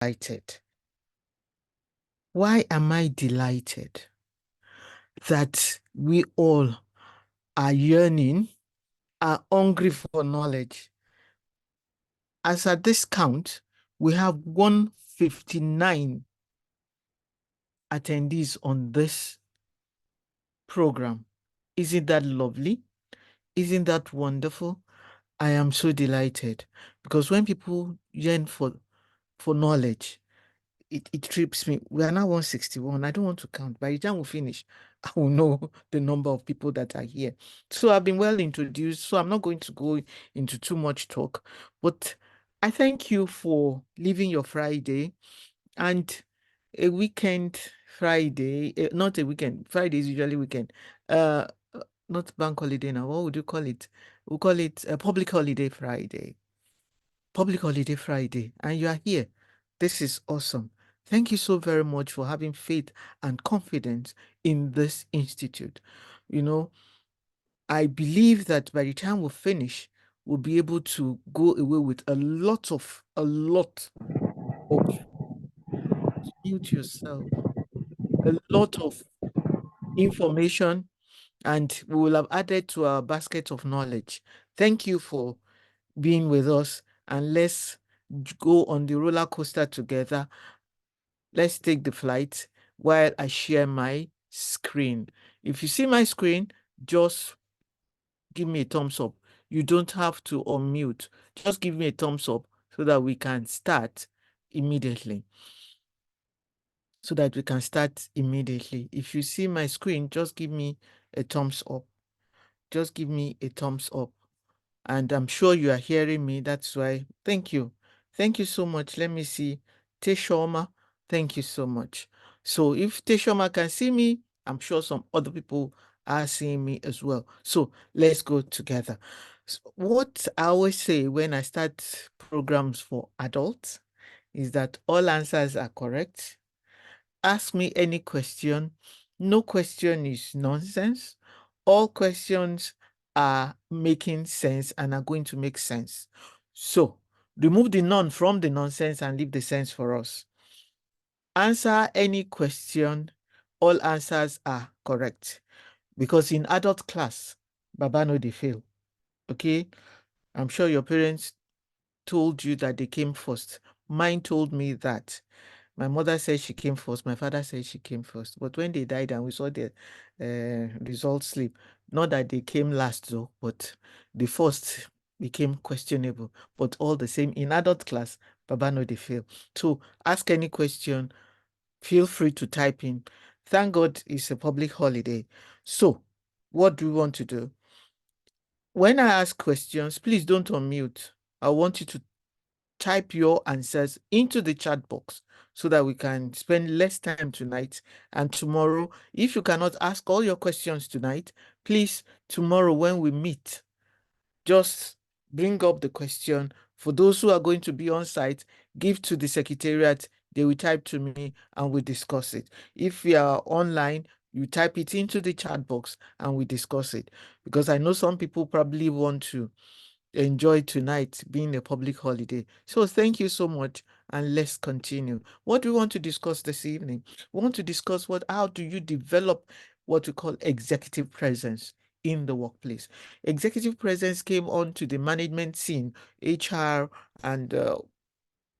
delighted. Why am I delighted? That we all are yearning, are hungry for knowledge. As at this count, we have 159 attendees on this program. Isn't that lovely? Isn't that wonderful? I am so delighted because when people yearn for knowledge, it trips me. We are now 161. I don't want to count. By the time we finish, I will know the number of people that are here. So I've been well introduced, so I'm not going to go into too much talk, but I thank you for leaving your Friday and a weekend Friday, not a weekend. Friday is usually weekend. Not bank holiday now. What would you call it? We call it a public holiday Friday. Public holiday Friday, and you are here. This is awesome. Thank you so very much for having faith and confidence in this institute. You know, I believe that by the time we finish, we'll be able to go away with a lot of mute yourself, a lot of information, and we will have added to our basket of knowledge. Thank you for being with us, and let's go on the roller coaster together. Let's take the flight while I share my screen. If you see my screen, just give me a thumbs up. You don't have to unmute. Just give me a thumbs up so that we can start immediately. If you see my screen, just give me a thumbs up. Just give me a thumbs up. And I'm sure you are hearing me. That's why. Thank you. Thank you so much. Let me see. Teshoma, thank you so much. So if Teshoma can see me, I'm sure some other people are seeing me as well. So let's go together. So what I always say when I start programs for adults is that all answers are correct. Ask me any question. No question is nonsense. All questions are making sense and are going to make sense. So remove the none from the nonsense and leave the sense for us. Answer any question. All answers are correct. Because in adult class, Baba no dey fail. Okay? I'm sure your parents told you that they came first. Mine told me that. My mother said she came first. My father said she came first. But when they died and we saw the result slip, not that they came last though, but the first became questionable. But all the same, in adult class, Baba no dey fail. So ask any question, feel free to type in. Thank God it's a public holiday. So what do we want to do? When I ask questions, please don't unmute. I want you to type your answers into the chat box so that we can spend less time tonight. And tomorrow, if you cannot ask all your questions tonight, please, tomorrow when we meet, just bring up the question. For those who are going to be on site, give to the secretariat, they will type to me and we discuss it. If you are online, you type it into the chat box and we discuss it. Because I know some people probably want to enjoy tonight being a public holiday. So thank you so much, and let's continue. What do we want to discuss this evening? We want to discuss how do you develop what we call executive presence in the workplace. Executive presence came onto the management scene, HR and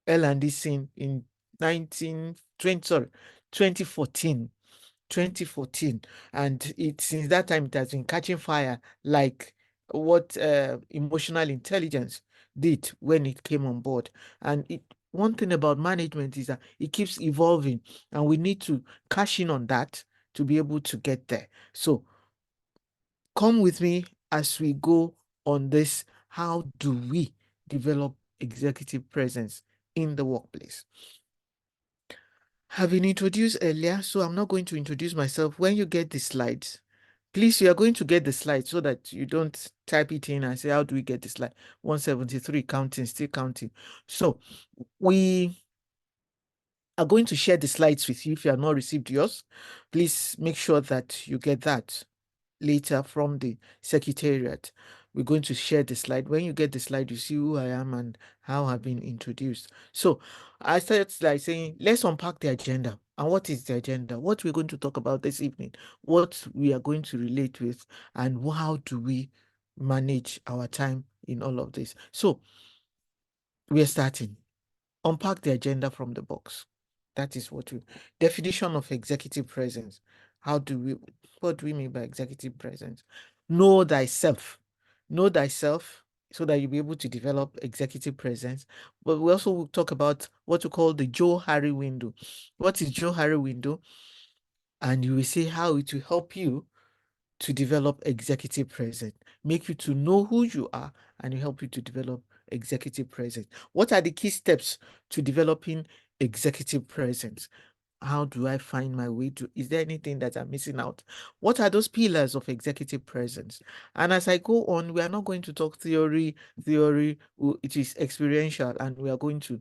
L&D scene in 2014. 2014, and since that time it has been catching fire like what emotional intelligence did when it came on board. And one thing about management is that it keeps evolving, and we need to cash in on that to be able to get there. So come with me as we go on this. How do we develop executive presence in the workplace? Have been introduced earlier, so I'm not going to introduce myself. When you get the slides, please, you are going to get the slides so that you don't type it in and say, how do we get the slide? 173, counting, still counting. So we are going to share the slides with you. If you have not received yours, please make sure that you get that later from the secretariat. We're going to share the slide. When you get the slide, you see who I am and how I've been introduced. So I started like saying, let's unpack the agenda. And what is the agenda? What we're going to talk about this evening, what we are going to relate with, and how do we manage our time in all of this. So we're starting. Unpack the agenda from the box. That is what we definition of executive presence. What do we mean by executive presence? Know thyself. Know thyself so that you'll be able to develop executive presence. But we also will talk about what we call the Joe Harry window. What is Joe Harry window? And you will see how it will help you to develop executive presence, make you to know who you are, and help you to develop executive presence. What are the key steps to developing executive presence? How do I find my way to? Is there anything that I'm missing out? What are those pillars of executive presence? And as I go on, we are not going to talk theory. It is experiential, and we are going to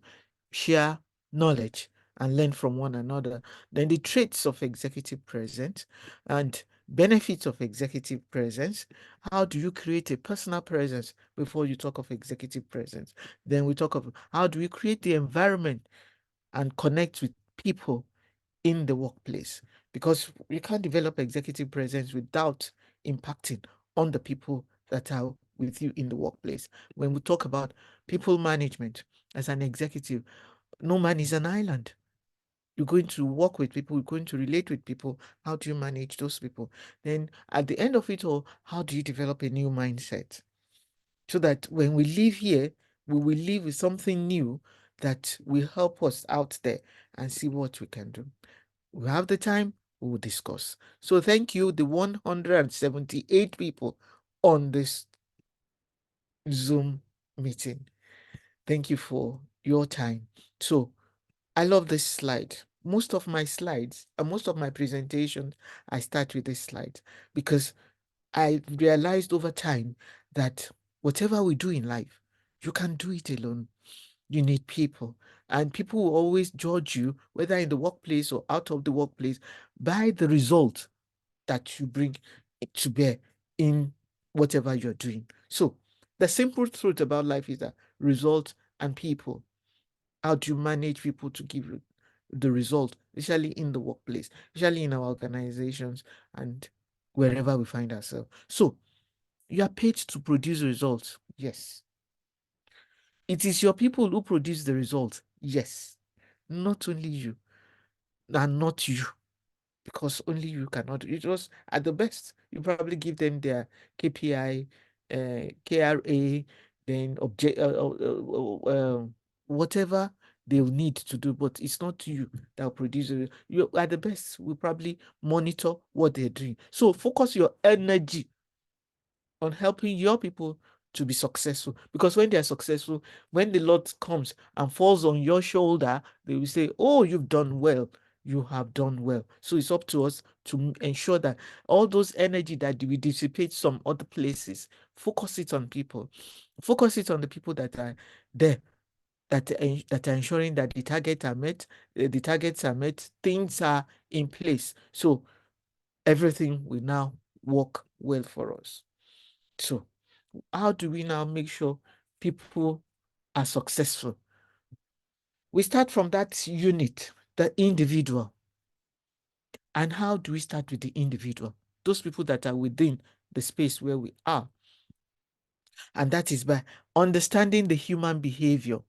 share knowledge and learn from one another. Then the traits of executive presence and benefits of executive presence. How do you create a personal presence before you talk of executive presence? Then we talk of how do we create the environment and connect with people in the workplace, because you can't develop executive presence without impacting on the people that are with you in the workplace. When we talk about people management as an executive, no man is an island. You're going to work with people, you're going to relate with people. How do you manage those people? Then at the end of it all, how do you develop a new mindset so that when we leave here, we will leave with something new that will help us out there and see what we can do. We have the time, we will discuss. So thank you, the 178 people on this Zoom meeting. Thank you for your time. So I love this slide. Most of my slides and most of my presentations, I start with this slide because I realized over time that whatever we do in life, you can't do it alone. You need people. And people will always judge you, whether in the workplace or out of the workplace, by the result that you bring to bear in whatever you're doing. So the simple truth about life is that result and people. How do you manage people to give you the result, especially in the workplace, especially in our organizations and wherever we find ourselves? So you are paid to produce results. Yes. It is your people who produce the results. Yes. Not only you, and not you, because only you cannot. It was at the best. You probably give them their KPI, KRA, then object, whatever they'll need to do, but it's not you that will produce it. You at the best will probably monitor what they're doing. So focus your energy on helping your people to be successful, because when they are successful, when the Lord comes and falls on your shoulder, they will say, oh, you've done well, you have done well. So it's up to us to ensure that all those energy that we dissipate some other places, focus it on people, focus it on the people that are there, that are ensuring that the targets are met, things are in place, so everything will now work well for us. So how do we now make sure people are successful? We start from that unit, the individual. And how do we start with the individual? Those people that are within the space where we are. And that is by understanding the human behavior.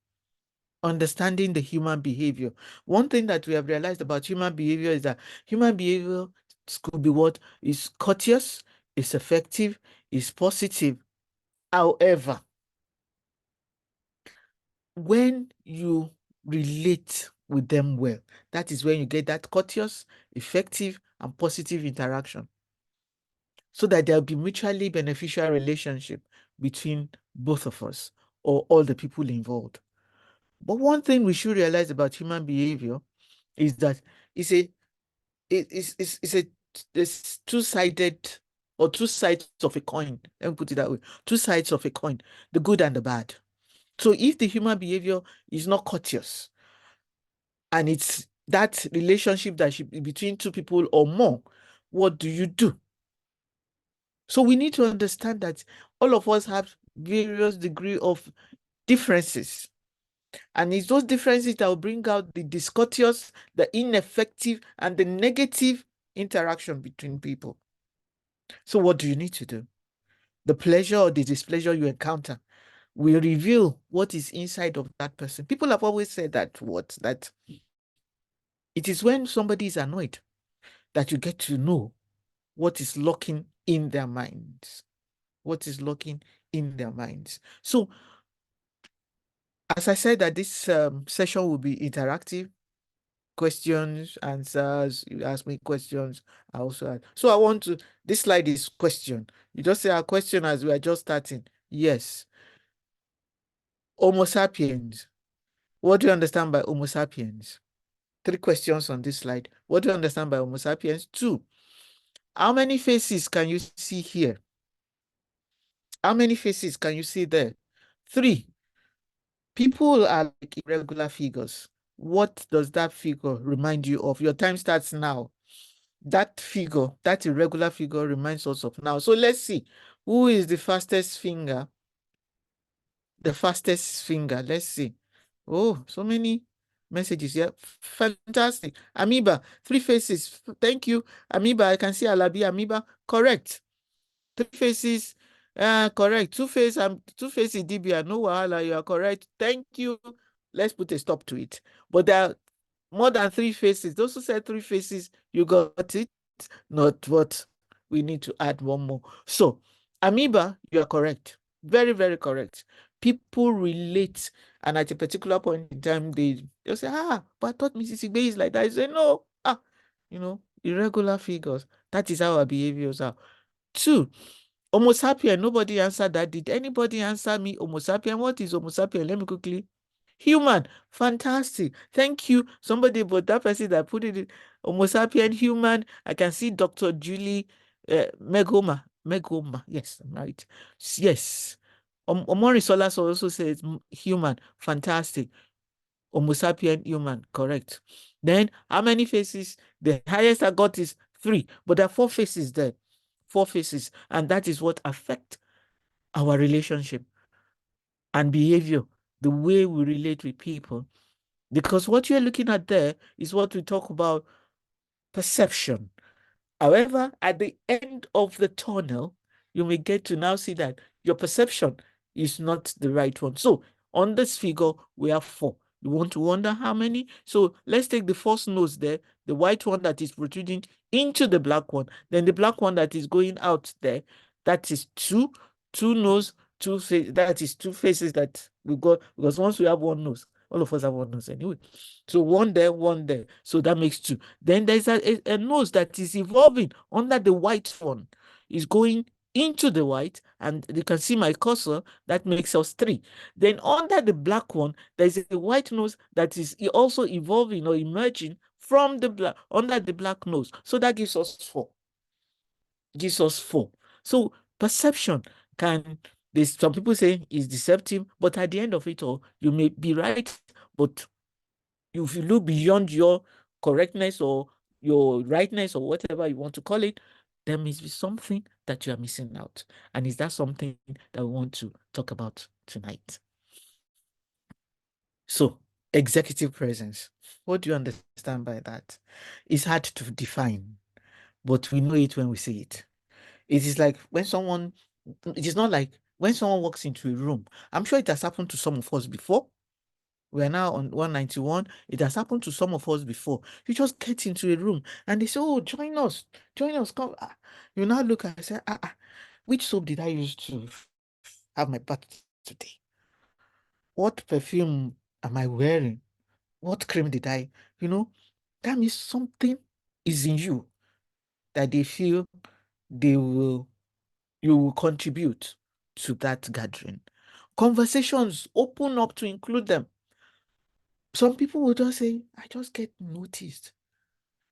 Understanding the human behavior. One thing that we have realized about human behavior is that human behavior could be what is courteous, is effective, is positive. However, when you relate with them well, that is when you get that courteous, effective, and positive interaction, so that there'll be mutually beneficial relationship between both of us or all the people involved. But one thing we should realize about human behavior is that it's a it's a it's two-sided, or two sides of a coin. Let me put it that way. Two sides of a coin, the good and the bad. So if the human behavior is not courteous, and it's that relationship that should be between two people or more, what do? So we need to understand that all of us have various degree of differences. And it's those differences that will bring out the discourteous, the ineffective, and the negative interaction between people. So what do you need to do? The pleasure or the displeasure you encounter will reveal what is inside of that person. People have always said that it is when somebody is annoyed that you get to know what is lurking in their minds. What is lurking in their minds. So, as I said, that this session will be interactive, questions, answers. You ask me questions, I also ask. So I want to, this slide is question. You just say a question as we are just starting. Yes. Homo sapiens. What do you understand by Homo sapiens? 3 questions on this slide. What do you understand by Homo sapiens? 2. How many faces can you see here? How many faces can you see there? 3. People are like irregular figures. What does that figure remind you of? Your time starts now. That figure, that irregular figure reminds us of now. So let's see. Who is the fastest finger? The fastest finger. Let's see. Oh, so many messages here. Fantastic. Amoeba, 3 faces. Thank you. Amoeba, I can see Alabi. Amoeba, correct. 3 faces. Correct. 2 faces. Two faces. Dibia. No wahala. You are correct. Thank you. Let's put a stop to it. But there are more than 3 faces. Those who said 3 faces, you got it. Not what we need to add one more. So, amoeba, you are correct. Very, very correct. People relate, and at a particular point in time, they'll say, but I thought Mrs. Igbe is like that. I say, no, irregular figures. That is how our behaviors are. 2, Homo sapien. Nobody answered that. Did anybody answer me? Homo sapien. What is Homo sapien? Let me quickly. Human. Fantastic. Thank you. Somebody, but that person that put it in Homo sapien, human. I can see Dr. Julie Megoma. Yes, I'm right. Yes. Omori Solas also says human. Fantastic. Homo sapien, human. Correct. Then, how many faces? The highest I got is 3, but there are 4 faces there. 4 faces. And that is what affect our relationship and behavior, the way we relate with people. Because what you're looking at there is what we talk about perception. However, at the end of the tunnel, you may get to now see that your perception is not the right one. So on this figure, we have 4. You want to wonder how many? So let's take the first nose there, the white one that is protruding into the black one. Then the black one that is going out there, that is 2. 2 nose, 2 face. That is 2 faces that we got, because once we have one nose, all of us have one nose anyway. So 1 there, 1 there. So that makes 2. Then there's a nose that is evolving under the white one. Is going into the white, and you can see my cursor. That makes us 3. Then under the black one, there's a white nose that is also evolving or emerging from the black, under the black nose. So that gives us 4. Gives us 4. So perception can, there's some people say is deceptive, but at the end of it all, you may be right, but if you look beyond your correctness or your rightness or whatever you want to call it, there must be something that you are missing out. And is that something that we want to talk about tonight? So, executive presence. What do you understand by that? It's hard to define, but we know it when we see it. It is like when someone, it is not like when someone walks into a room. I'm sure it has happened to some of us before. We are now on 191. It has happened to some of us before. You just get into a room and they say, oh, join us, come. You now look and say, which soap did I use to have my bath today? What perfume am I wearing? What cream did I, that means something is in you that they feel you will contribute to that gathering. Conversations open up to include them. Some people will just say, I just get noticed.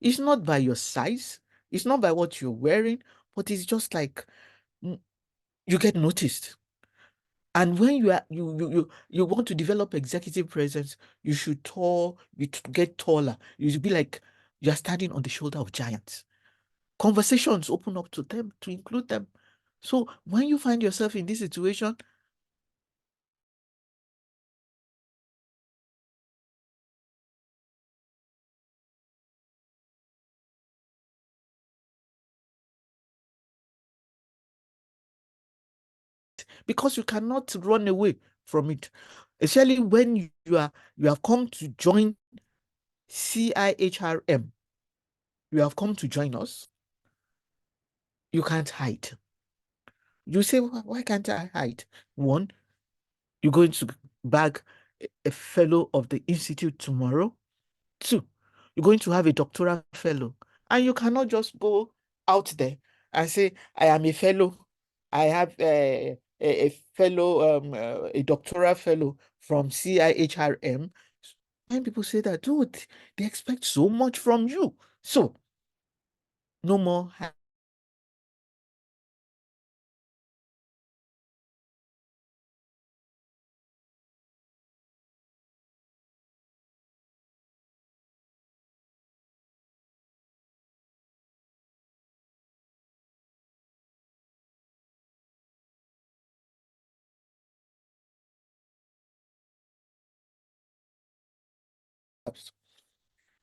It's not by your size, it's not by what you're wearing, but it's just like you get noticed. And when you want to develop executive presence, you should get taller. You should be like you're standing on the shoulder of giants. Conversations open up to them to include them. So when you find yourself in this situation, because you cannot run away from it, especially when you have come to join CIHRM. You have come to join us. You can't hide. You say, why can't I hide? One, you're going to bag a fellow of the institute tomorrow. Two, you're going to have a doctoral fellow, and you cannot just go out there and say, I am a fellow. I have a fellow, a doctoral fellow from CIHRM. When people say that, dude, they expect so much from you. So, no more.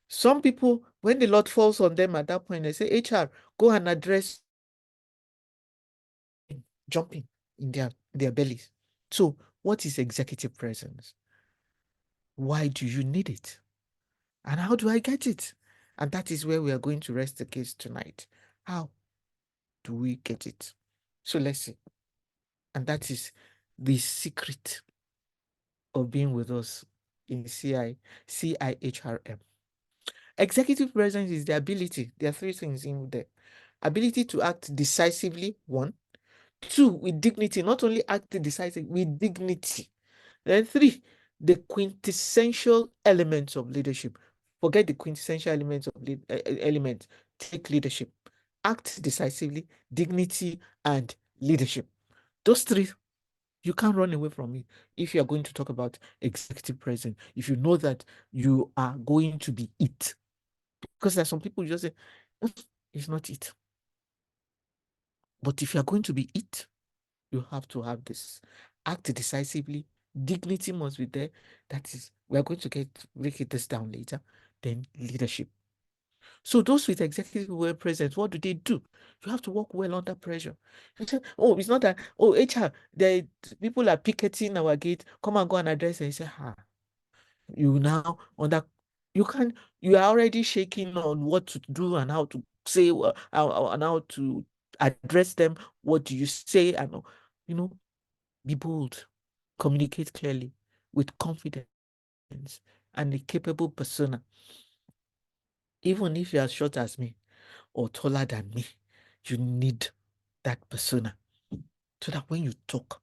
Some people, when the Lord falls on them at that point, they say, HR, go and address jumping in their bellies. So, what is executive presence? Why do you need it? And how do I get it? And that is where we are going to rest the case tonight. How do we get it? So let's see. And that is the secret of being with us in CIHRM. Executive presence is the ability. There are three things in there. Ability to act decisively, one. Two, with dignity. Not only act decisively, with dignity. Then three, the quintessential elements of leadership. Forget the quintessential elements of elements. Take leadership. Act decisively, dignity, and leadership. Those three, you can't run away from it if you are going to talk about executive presence. If you know that you are going to be it. Because there are some people who just say, it's not it. But if you are going to be it, you have to have this. Act decisively. Dignity must be there. That is, we are going to break this down later. Then leadership. So those with executive well presence, what do? You have to work well under pressure. You say, oh, it's not that, oh, HR, the people are picketing our gate. Come and go and address it. You say, you now under, you are already shaking on what to do and how to say, and how to address them. What do you say? And, be bold, communicate clearly with confidence and a capable persona. Even if you're as short as me or taller than me, you need that persona so that when you talk,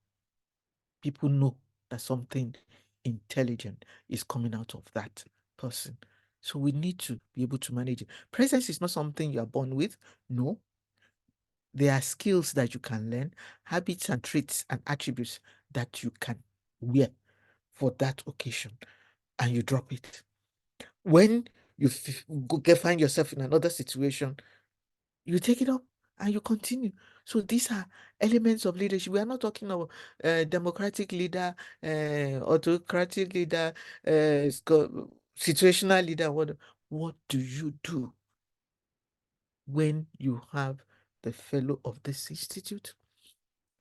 people know that something intelligent is coming out of that person. So we need to be able to manage it. Presence is not something you are born with. No. There are skills that you can learn, habits and traits and attributes that you can wear for that occasion, and you drop it. When you find yourself in another situation, you take it up and you continue. So these are elements of leadership. We are not talking about democratic leader, autocratic leader, situational leader. What do you do when you have the fellow of this institute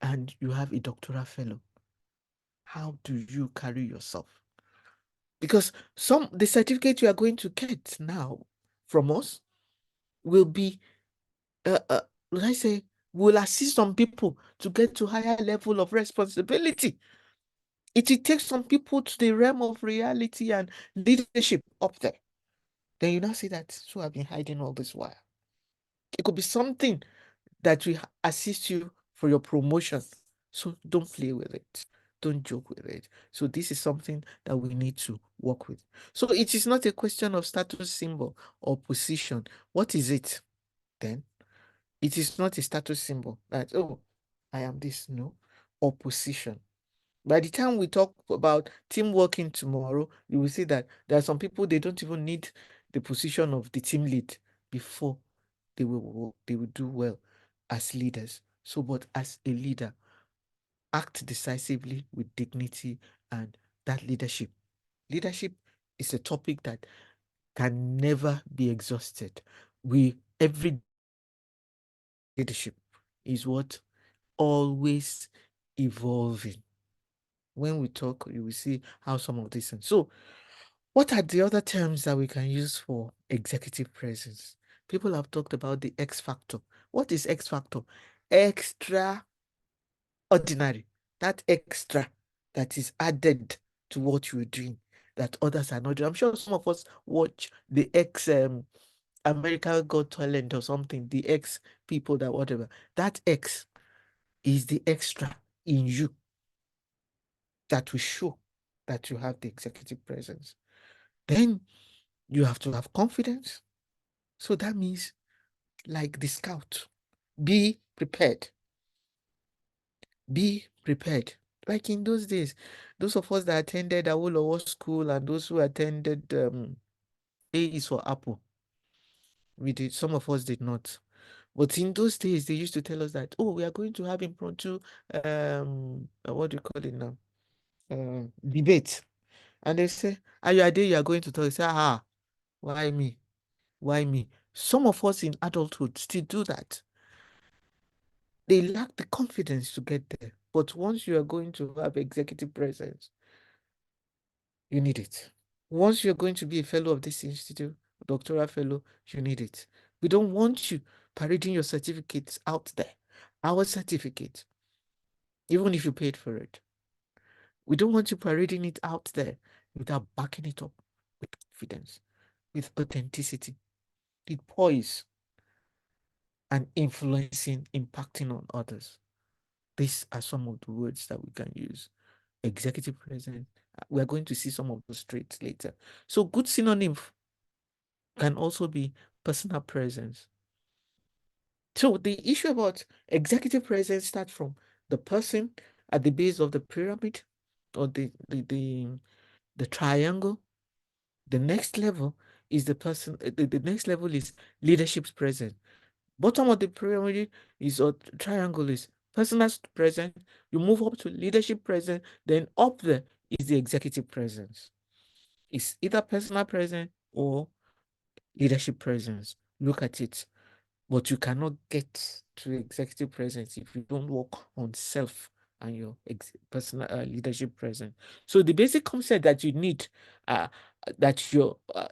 and you have a doctoral fellow? How do you carry yourself? Because the certificate you are going to get now from us will be would I say, will assist some people to get to higher level of responsibility. It will take some people to the realm of reality and leadership up there. Then you now say that, so I've been hiding all this while. It could be something that will assist you for your promotion. So don't play with it. Don't joke with it. So this is something that we need to work with. So it is not a question of status symbol or position. What is it then? It is not a status symbol that, oh, I am this. No. Opposition. By the time we talk about team working tomorrow, you will see that there are some people, they don't even need the position of the team lead before they will do well as leaders. So, but as a leader, act decisively with dignity and that leadership. Leadership is a topic that can never be exhausted. Every day leadership is what always evolving. When we talk, you will see how some of these things. So, what are the other terms that we can use for executive presence? People have talked about the X factor. What is X factor? Extraordinary. That extra that is added to what you're doing that others are not doing. I'm sure some of us watch the X America Got Talent or something, the X people that whatever. That X is the extra in you that will show that you have the executive presence. Then you have to have confidence. So that means, like the scout, be prepared. Be prepared. Like in those days, those of us that attended Awolowo School and those who attended A is for Apple, we did. Some of us did not. But in those days, they used to tell us that, oh, we are going to have impromptu, what do you call it now? Debate. And they say, are you a day you are going to talk? You say, why me? Why me? Some of us in adulthood still do that. They lack the confidence to get there. But once you are going to have executive presence, you need it. Once you're going to be a fellow of this institute, doctoral fellow, you need it. We don't want you parading your certificates out there. Our certificate, even if you paid for it. We don't want you parading it out there without backing it up with confidence, with authenticity, with poise, and influencing, impacting on others. These are some of the words that we can use. Executive presence. We're going to see some of those traits later. So good synonym can also be personal presence. So the issue about executive presence starts from the person at the base of the pyramid or the triangle. The next level is the person, the next level is leadership's presence. Bottom of the pyramid is a triangle is personal presence. You move up to leadership presence, then up there is the executive presence. It's either personal presence or leadership presence. Look at it. But you cannot get to executive presence if you don't work on self and your personal leadership presence. So the basic concept that you need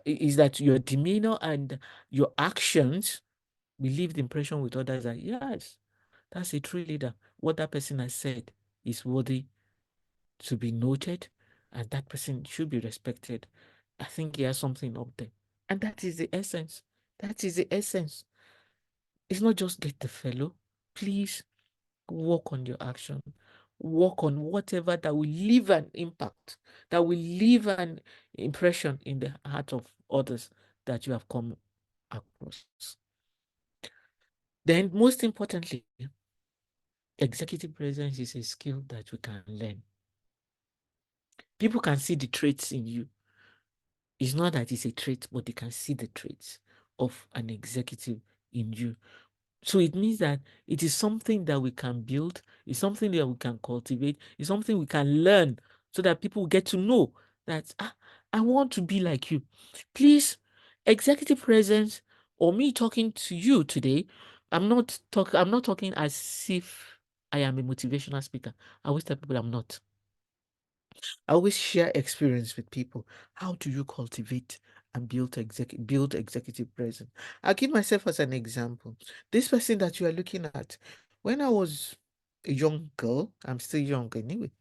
is that your demeanor and your actions will leave the impression with others that yes, that's a true leader. What that person has said is worthy to be noted, and that person should be respected. I think he has something up there. And that is the essence. That is the essence. It's not just get the fellow. Please work on your action. Work on whatever that will leave an impact, that will leave an impression in the heart of others that you have come across. Then, most importantly, executive presence is a skill that we can learn. People can see the traits in you. It's not that it's a trait, but they can see the traits of an executive in you. So it means that it is something that we can build, it's something that we can cultivate, it's something we can learn so that people get to know that I want to be like you. Please, executive presence or me talking to you today, I'm not talking as if I am a motivational speaker. I always tell people I'm not. I always share experience with people. How do you cultivate and build executive presence? I'll give myself as an example. This person that you are looking at, when I was a young girl, I'm still young anyway.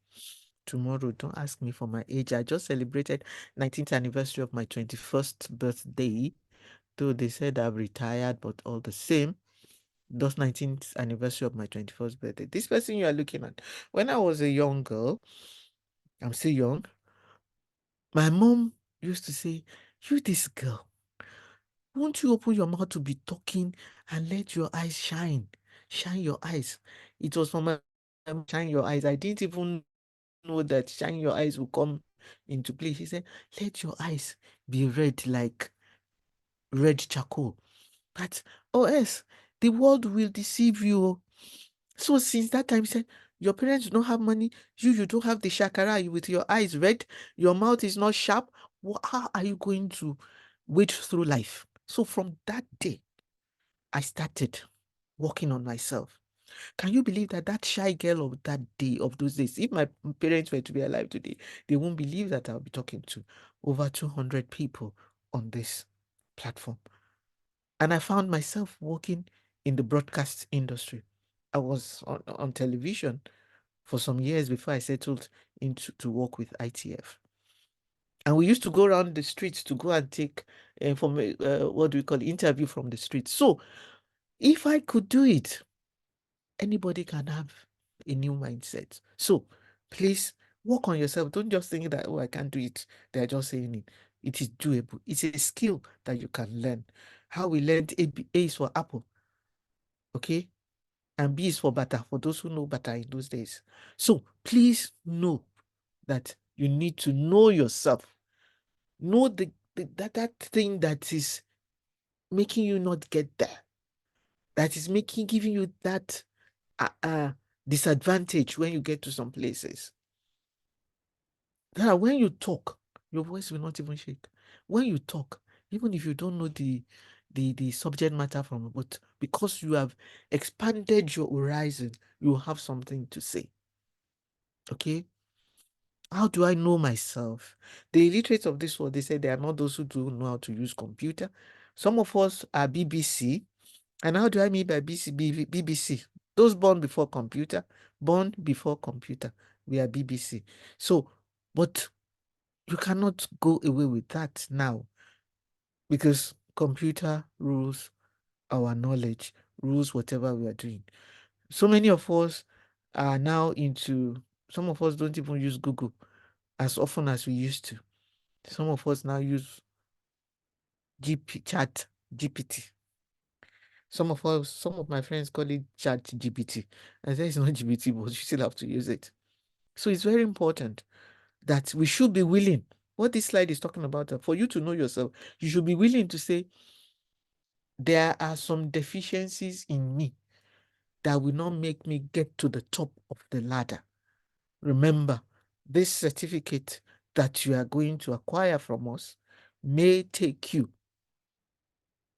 Tomorrow, don't ask me for my age. I just celebrated 19th anniversary of my 21st birthday. Though they said I've retired, but all the same, those 19th anniversary of my 21st birthday. This person you are looking at, when I was a young girl, I'm still young. My mom used to say, you this girl, won't you open your mouth to be talking and let your eyes shine? Shine your eyes. It was from my shine your eyes. I didn't even know that shine your eyes will come into play. She said, let your eyes be red like red charcoal. But, oh yes, the world will deceive you. So since that time, he said, your parents don't have money, you don't have the shakara with your eyes red, your mouth is not sharp. How are you going to wade through life? So from that day, I started working on myself. Can you believe that that shy girl of that day, of those days, if my parents were to be alive today, they won't believe that I'll be talking to over 200 people on this platform. And I found myself working in the broadcast industry. I was on television for some years before I settled into to work with ITF. And we used to go around the streets to go and take what do we call interview from the streets. So if I could do it, anybody can have a new mindset. So please work on yourself. Don't just think that, oh, I can't do it. They're just saying it. It is doable. It's a skill that you can learn. How we learned A is for apple, okay? And B is for butter, for those who know butter in those days. So please know that you need to know yourself. Know that thing that is making you not get there. That is giving you that disadvantage when you get to some places. That when you talk, your voice will not even shake. When you talk, even if you don't know the subject matter from it, but because you have expanded your horizon, you have something to say. Okay? How do I know myself? The illiterate of this world, they say they are not those who don't know how to use computer. Some of us are BBC. And how do I mean by BBC? Those born before computer, we are BBC. So, but you cannot go away with that now because computer rules our knowledge, rules whatever we are doing. So many of us are now some of us don't even use Google as often as we used to. Some of us now use chat GPT. Some of my friends call it chat GPT. I say it's not GPT, but you still have to use it. So it's very important that we should be willing. What this slide is talking about, for you to know yourself, you should be willing to say, there are some deficiencies in me that will not make me get to the top of the ladder. Remember, this certificate that you are going to acquire from us may take you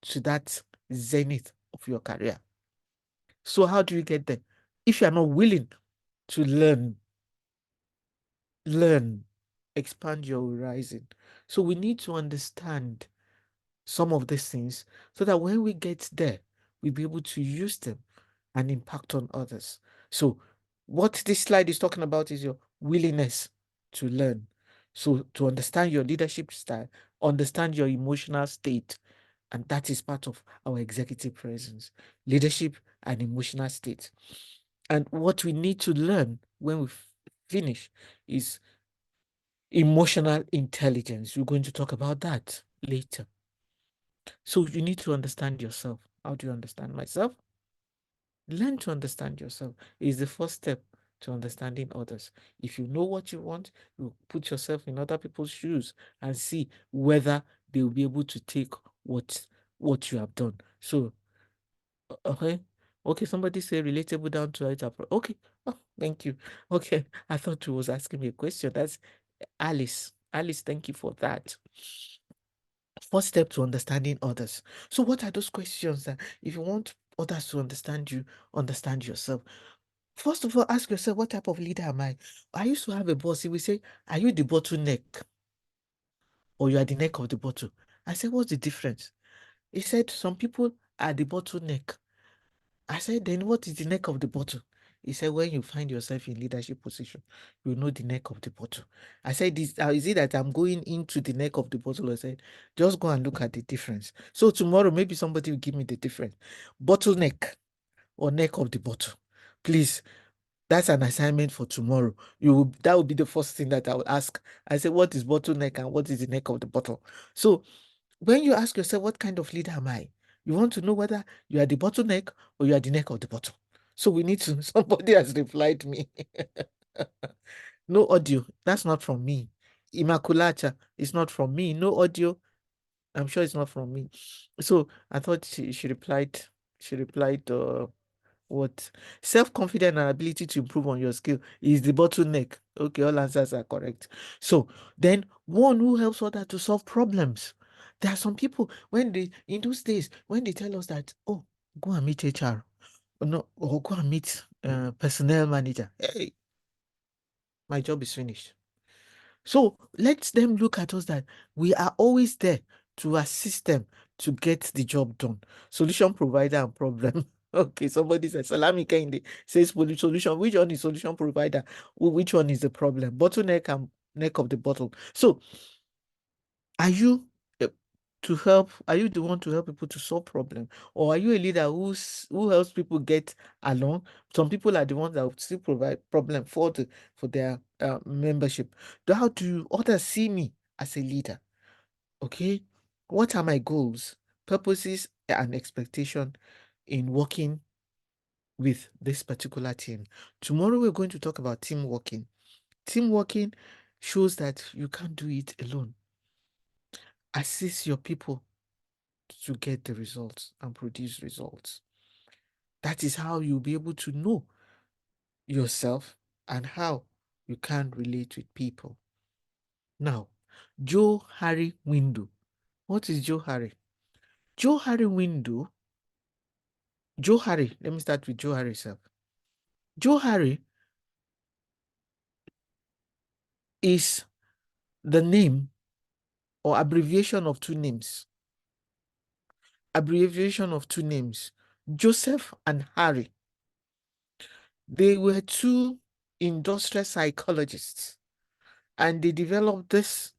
to that zenith of your career. So how do you get there? If you are not willing to learn, expand your horizon. So we need to understand some of these things so that when we get there, we'll be able to use them and impact on others. So what this slide is talking about is your willingness to learn. So to understand your leadership style, understand your emotional state, and that is part of our executive presence, leadership and emotional state. And what we need to learn when we finish is emotional intelligence. We're going to talk about that later. So you need to understand yourself. How do you understand myself? Learn to understand yourself is the first step to understanding others. If you know what you want, you put yourself in other people's shoes and see whether they will be able to take what you have done. So, okay, somebody say relatable down to it. Okay, oh, thank you. Okay, I thought you was asking me a question. That's Alice. Alice, thank you for that. First step to understanding others. So what are those questions that if you want others to understand you, understand yourself? First of all, ask yourself, what type of leader am I? I used to have a boss, he would say, are you the bottleneck or you are the neck of the bottle? I said, what's the difference? He said, some people are the bottleneck. I said, then what is the neck of the bottle? He said, when you find yourself in leadership position, you know the neck of the bottle. I said, is it that I'm going into the neck of the bottle? I said, just go and look at the difference. So tomorrow, maybe somebody will give me the difference. Bottleneck or neck of the bottle. Please, that's an assignment for tomorrow. That will be the first thing that I will ask. I say, what is bottleneck and what is the neck of the bottle? So when you ask yourself, what kind of leader am I? You want to know whether you are the bottleneck or you are the neck of the bottle. So we need to, somebody has replied me. No audio. That's not from me. Immaculata is not from me. No audio. I'm sure it's not from me. So I thought she replied What? Self-confidence and ability to improve on your skill is the bottleneck. Okay, all answers are correct. So then one who helps others to solve problems. There are some people when they in those days when they tell us that, oh, go and meet HR, or no, or go and meet personnel manager. Hey, my job is finished. So let them look at us that we are always there to assist them to get the job done. Solution provider and problem. Okay, somebody says Salami Kende says solution. Which one is solution provider? Which one is the problem? Bottleneck and neck of the bottle. So are you to help? Are you the one to help people to solve problem, or are you a leader who helps people get along? Some people are the ones that will still provide problem for their membership. How do others see me as a leader? Okay, what are my goals, purposes, and expectation in working with this particular team? Tomorrow we're going to talk about team working. Team working shows that you can't do it alone. Assist your people to get the results and produce results. That is how you'll be able to know yourself and how you can relate with people. Now, Joe Harry window. What is Joe Harry? Joe Harry window. Joe Harry. Let me start with Joe Harry self. Joe Harry is the name or abbreviation of two names. Abbreviation of two names. Joseph and Harry. They were two industrial psychologists, and they developed this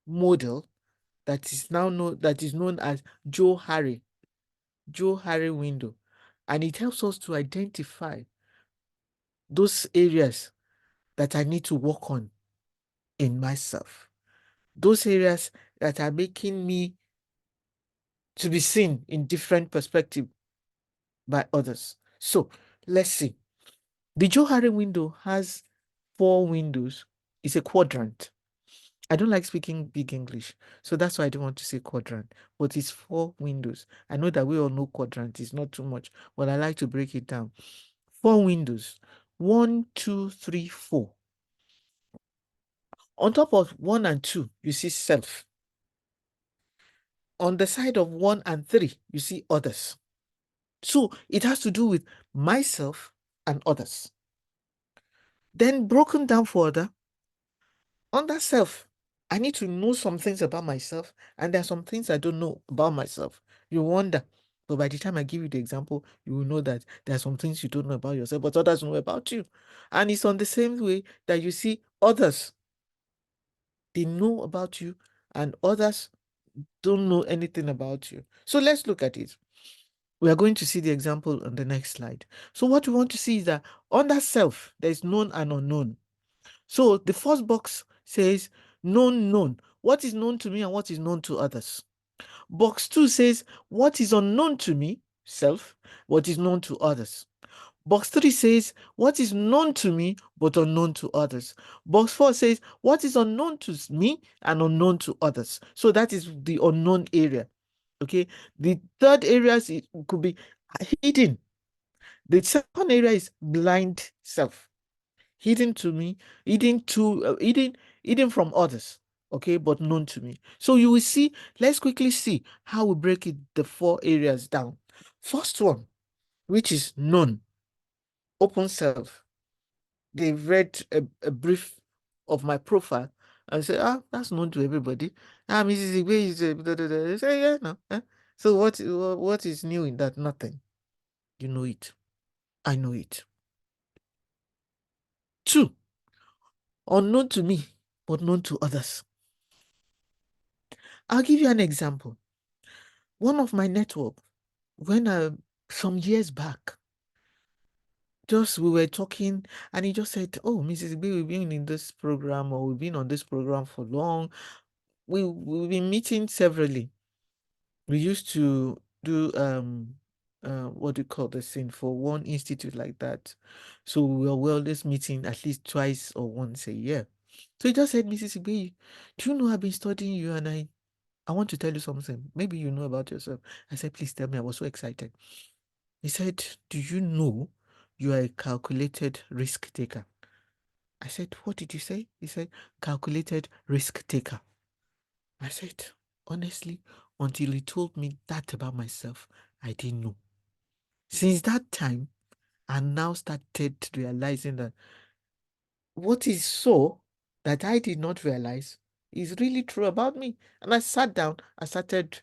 model that is known as Joe Harry window, and it helps us to identify those areas that I need to work on in myself, those areas that are making me to be seen in different perspective by others. So let's see. The Joe Harry window has 4 windows. It's a quadrant. I don't like speaking big English, so that's why I don't want to say quadrant, but it's 4 windows. I know that we all know quadrant is not too much, but I like to break it down. 4 windows. 1, 2, 3, 4. On top of 1 and 2, you see self. On the side of 1 and 3, you see others. So it has to do with myself and others. Then broken down further, under self, I need to know some things about myself, and there are some things I don't know about myself. You wonder, but by the time I give you the example, you will know that there are some things you don't know about yourself, but others know about you. And it's on the same way that you see others. They know about you, and others don't know anything about you. So let's look at it. We are going to see the example on the next slide. So what we want to see is that under self, there is known and unknown. So the first box says known. What is known to me and what is known to others? Box 2 says what is unknown to me, self, what is known to others. Box 3 says what is known to me but unknown to others. Box 4 says what is unknown to me and unknown to others. So that is the unknown area. Okay. The third area could be hidden. The second area is blind self. Hidden to me, hidden from others, okay, but known to me. So you will see, let's quickly see how we break it, the 4 areas down. First one, which is known, open self. They've read a brief of my profile and say, that's known to everybody. Mrs. Igwe is They say, yeah, no. So what is new in that? Nothing. You know it. I know it. 2, unknown to me, but known to others. I'll give you an example. One of my network, when some years back, just we were talking, and he just said, "Oh, Mrs. B, we've been in this program, or we've been on this program for long. We've been meeting severally. We used to do what do you call this thing for one institute like that. So we were always meeting at least twice or once a year." So he just said, "Mrs. B, do you know I've been studying you, and I want to tell you something. Maybe you know about yourself." I said, "Please tell me." I was so excited. He said, do you know you are a calculated risk taker? I said, what did you say? He said, calculated risk taker. I said, honestly, until he told me that about myself, I didn't know. Since that time, I now started realizing that what is so that I did not realize is really true about me. And I sat down, I started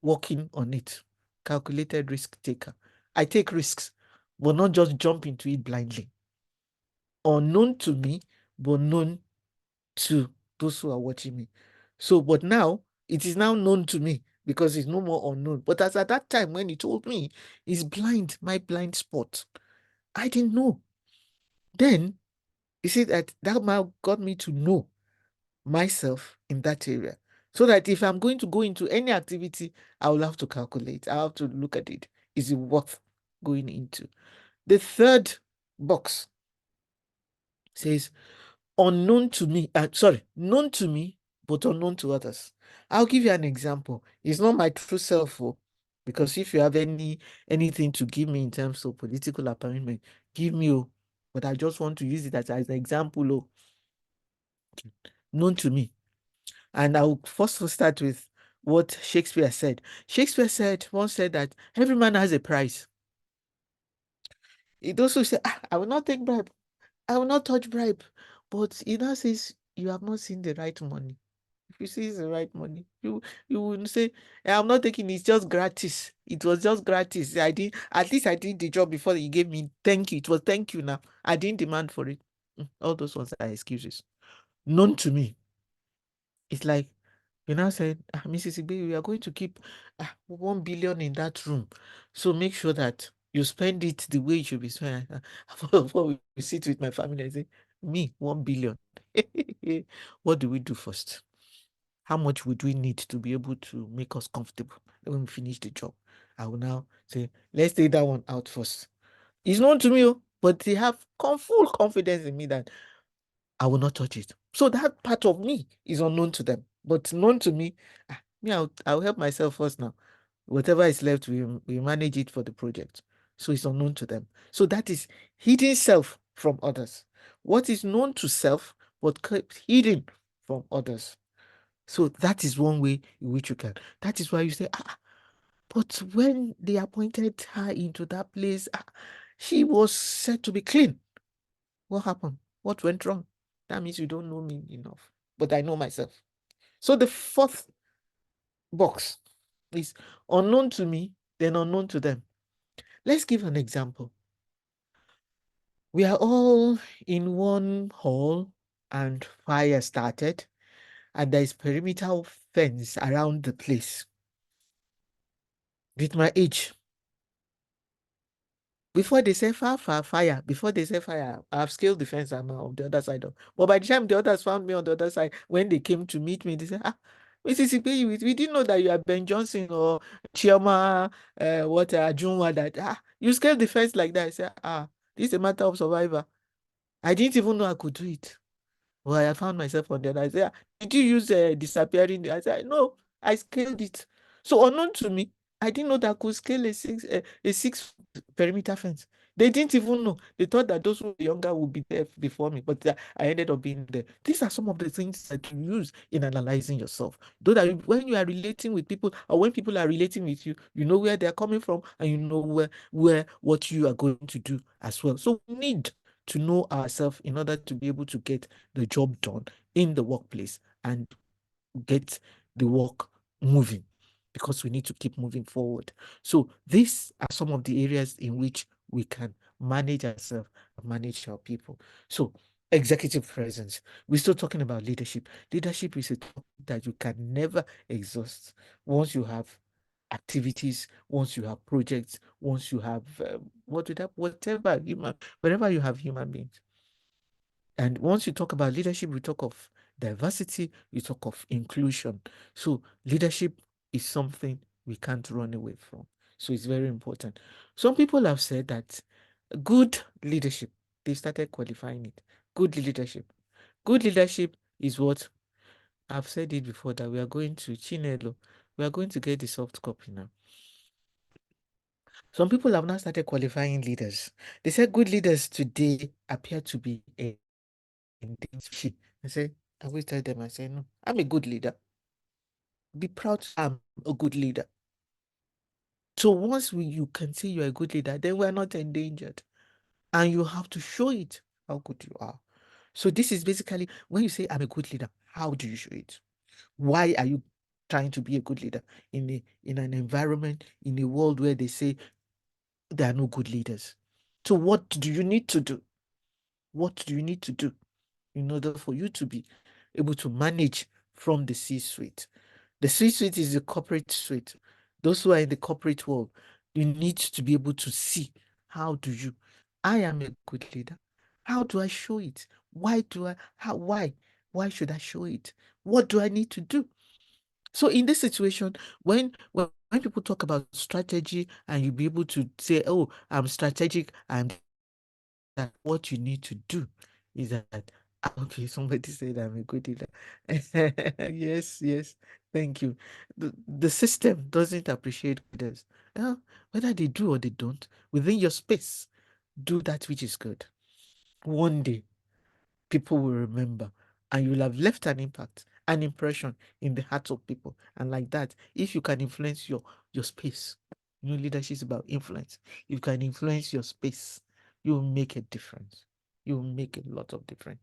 working on it. Calculated risk taker. I take risks, but not just jump into it blindly. Unknown to me, but known to those who are watching me. So, but now it is now known to me because it's no more unknown. But as at that time when he told me, it's blind, my blind spot. I didn't know. Then you see that now got me to know myself in that area. So that if I'm going to go into any activity, I will have to calculate. I have to look at it. Is it worth going into? The third box says unknown to me, known to me, but unknown to others. I'll give you an example. It's not my true self, because if you have anything to give me in terms of political appointment, give me, but I just want to use it as an example, known to me. And I'll first start with what Shakespeare said. Shakespeare once said that every man has a price. It also said, I will not take bribe. I will not touch bribe. But he now says, you have not seen the right money. If you see it's the right money, you will say, I'm not taking it, it's just gratis. It was just gratis. At least I did the job before you gave me. Thank you. It was thank you now. I didn't demand for it. All those ones are excuses. Known to me. It's like you now said, Mrs. Igbe, we are going to keep 1 billion in that room. So make sure that you spend it the way it should be spent. Before we sit with my family and say, me, 1 billion. What do we do first? How much would we need to be able to make us comfortable when we finish the job? I will now say, let's take that one out first. It's known to me, but they have full confidence in me that I will not touch it. So that part of me is unknown to them, but known to me. I'll help myself first now. Whatever is left, we manage it for the project. So it's unknown to them. So that is hidden self from others. What is known to self, but kept hidden from others. So that is one way in which you can. That is why you say, but when they appointed her into that place, she was said to be clean. What happened? What went wrong? That means you don't know me enough. But I know myself. So the fourth box is unknown to me, then unknown to them. Let's give an example. We are all in one hall and fire started, and there is perimeter fence around the place. With my age, before they say fire, before they say fire, I've scaled the fence. I'm on the other side. But by the time the others found me on the other side, when they came to meet me, they said, Mrs. Ipe, we didn't know that you are Ben Johnson or Chioma, Ajunwa, that, you scaled the fence like that. I said, this is a matter of survival. I didn't even know I could do it. Well, I found myself on the other. I said, did you use disappearing? I said, no, I scaled it. So unknown to me, I didn't know that I could scale a 6 perimeter fence. They didn't even know. They thought that those who were younger would be there before me, but I ended up being there. These are some of the things that you use in analyzing yourself. Though that when you are relating with people, or when people are relating with you, you know where they're coming from, and you know where what you are going to do as well. So we need to know ourselves in order to be able to get the job done in the workplace and get the work moving, because we need to keep moving forward. So these are some of the areas in which we can manage ourselves and manage our people. So executive presence. We're still talking about leadership. Leadership is a topic that you can never exhaust. Once you have activities, once you have projects, once you have wherever you have human beings. And once you talk about leadership, we talk of diversity, we talk of inclusion. So leadership is something we can't run away from. So it's very important. Some people have said that good leadership, they started qualifying it. Good leadership. Good leadership is what I've said it before, that we are going to Chinelo. We are going to get the soft copy now. Some people have now started qualifying leaders. They said good leaders today appear to be a she. I say, I always tell them, I say, no, I'm a good leader. Be proud I'm a good leader. So once you can say you're a good leader, then we're not endangered. And you have to show it how good you are. So this is basically when you say I'm a good leader, how do you show it? Why are you trying to be a good leader in an environment, in a world where they say there are no good leaders? So what do you need to do? What do you need to do in order for you to be able to manage from the C-suite? The C-suite is the corporate suite. Those who are in the corporate world, you need to be able to see how do you. I am a good leader. How do I show it? Why do I? How? Why? Why should I show it? What do I need to do? So in this situation, when people talk about strategy and you be able to say, "Oh, I'm strategic," and that what you need to do is that okay, somebody said I'm a good leader. Yes, yes, thank you. The system doesn't appreciate leaders. Whether they do or they don't, within your space, do that which is good. One day, people will remember, and you will have left an impact, an impression in the hearts of people. And like that, if you can influence your space, leadership is about influence. If you can influence your space, you will make a difference. You will make a lot of difference,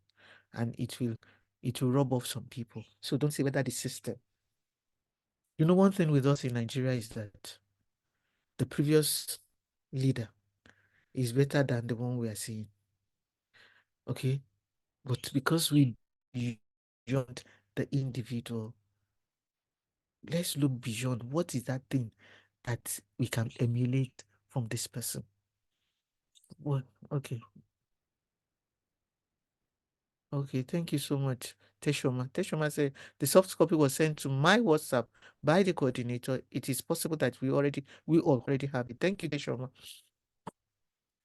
and it will rub off some people. So don't say whether the system. One thing with us in Nigeria is that the previous leader is better than the one we are seeing. Okay, but because we beyond the individual, let's look beyond what is that thing that we can emulate from this person. Well, okay. Okay, thank you so much, Teshoma. Teshoma said the soft copy was sent to my WhatsApp by the coordinator. It is possible that we already have it. Thank you, Teshoma.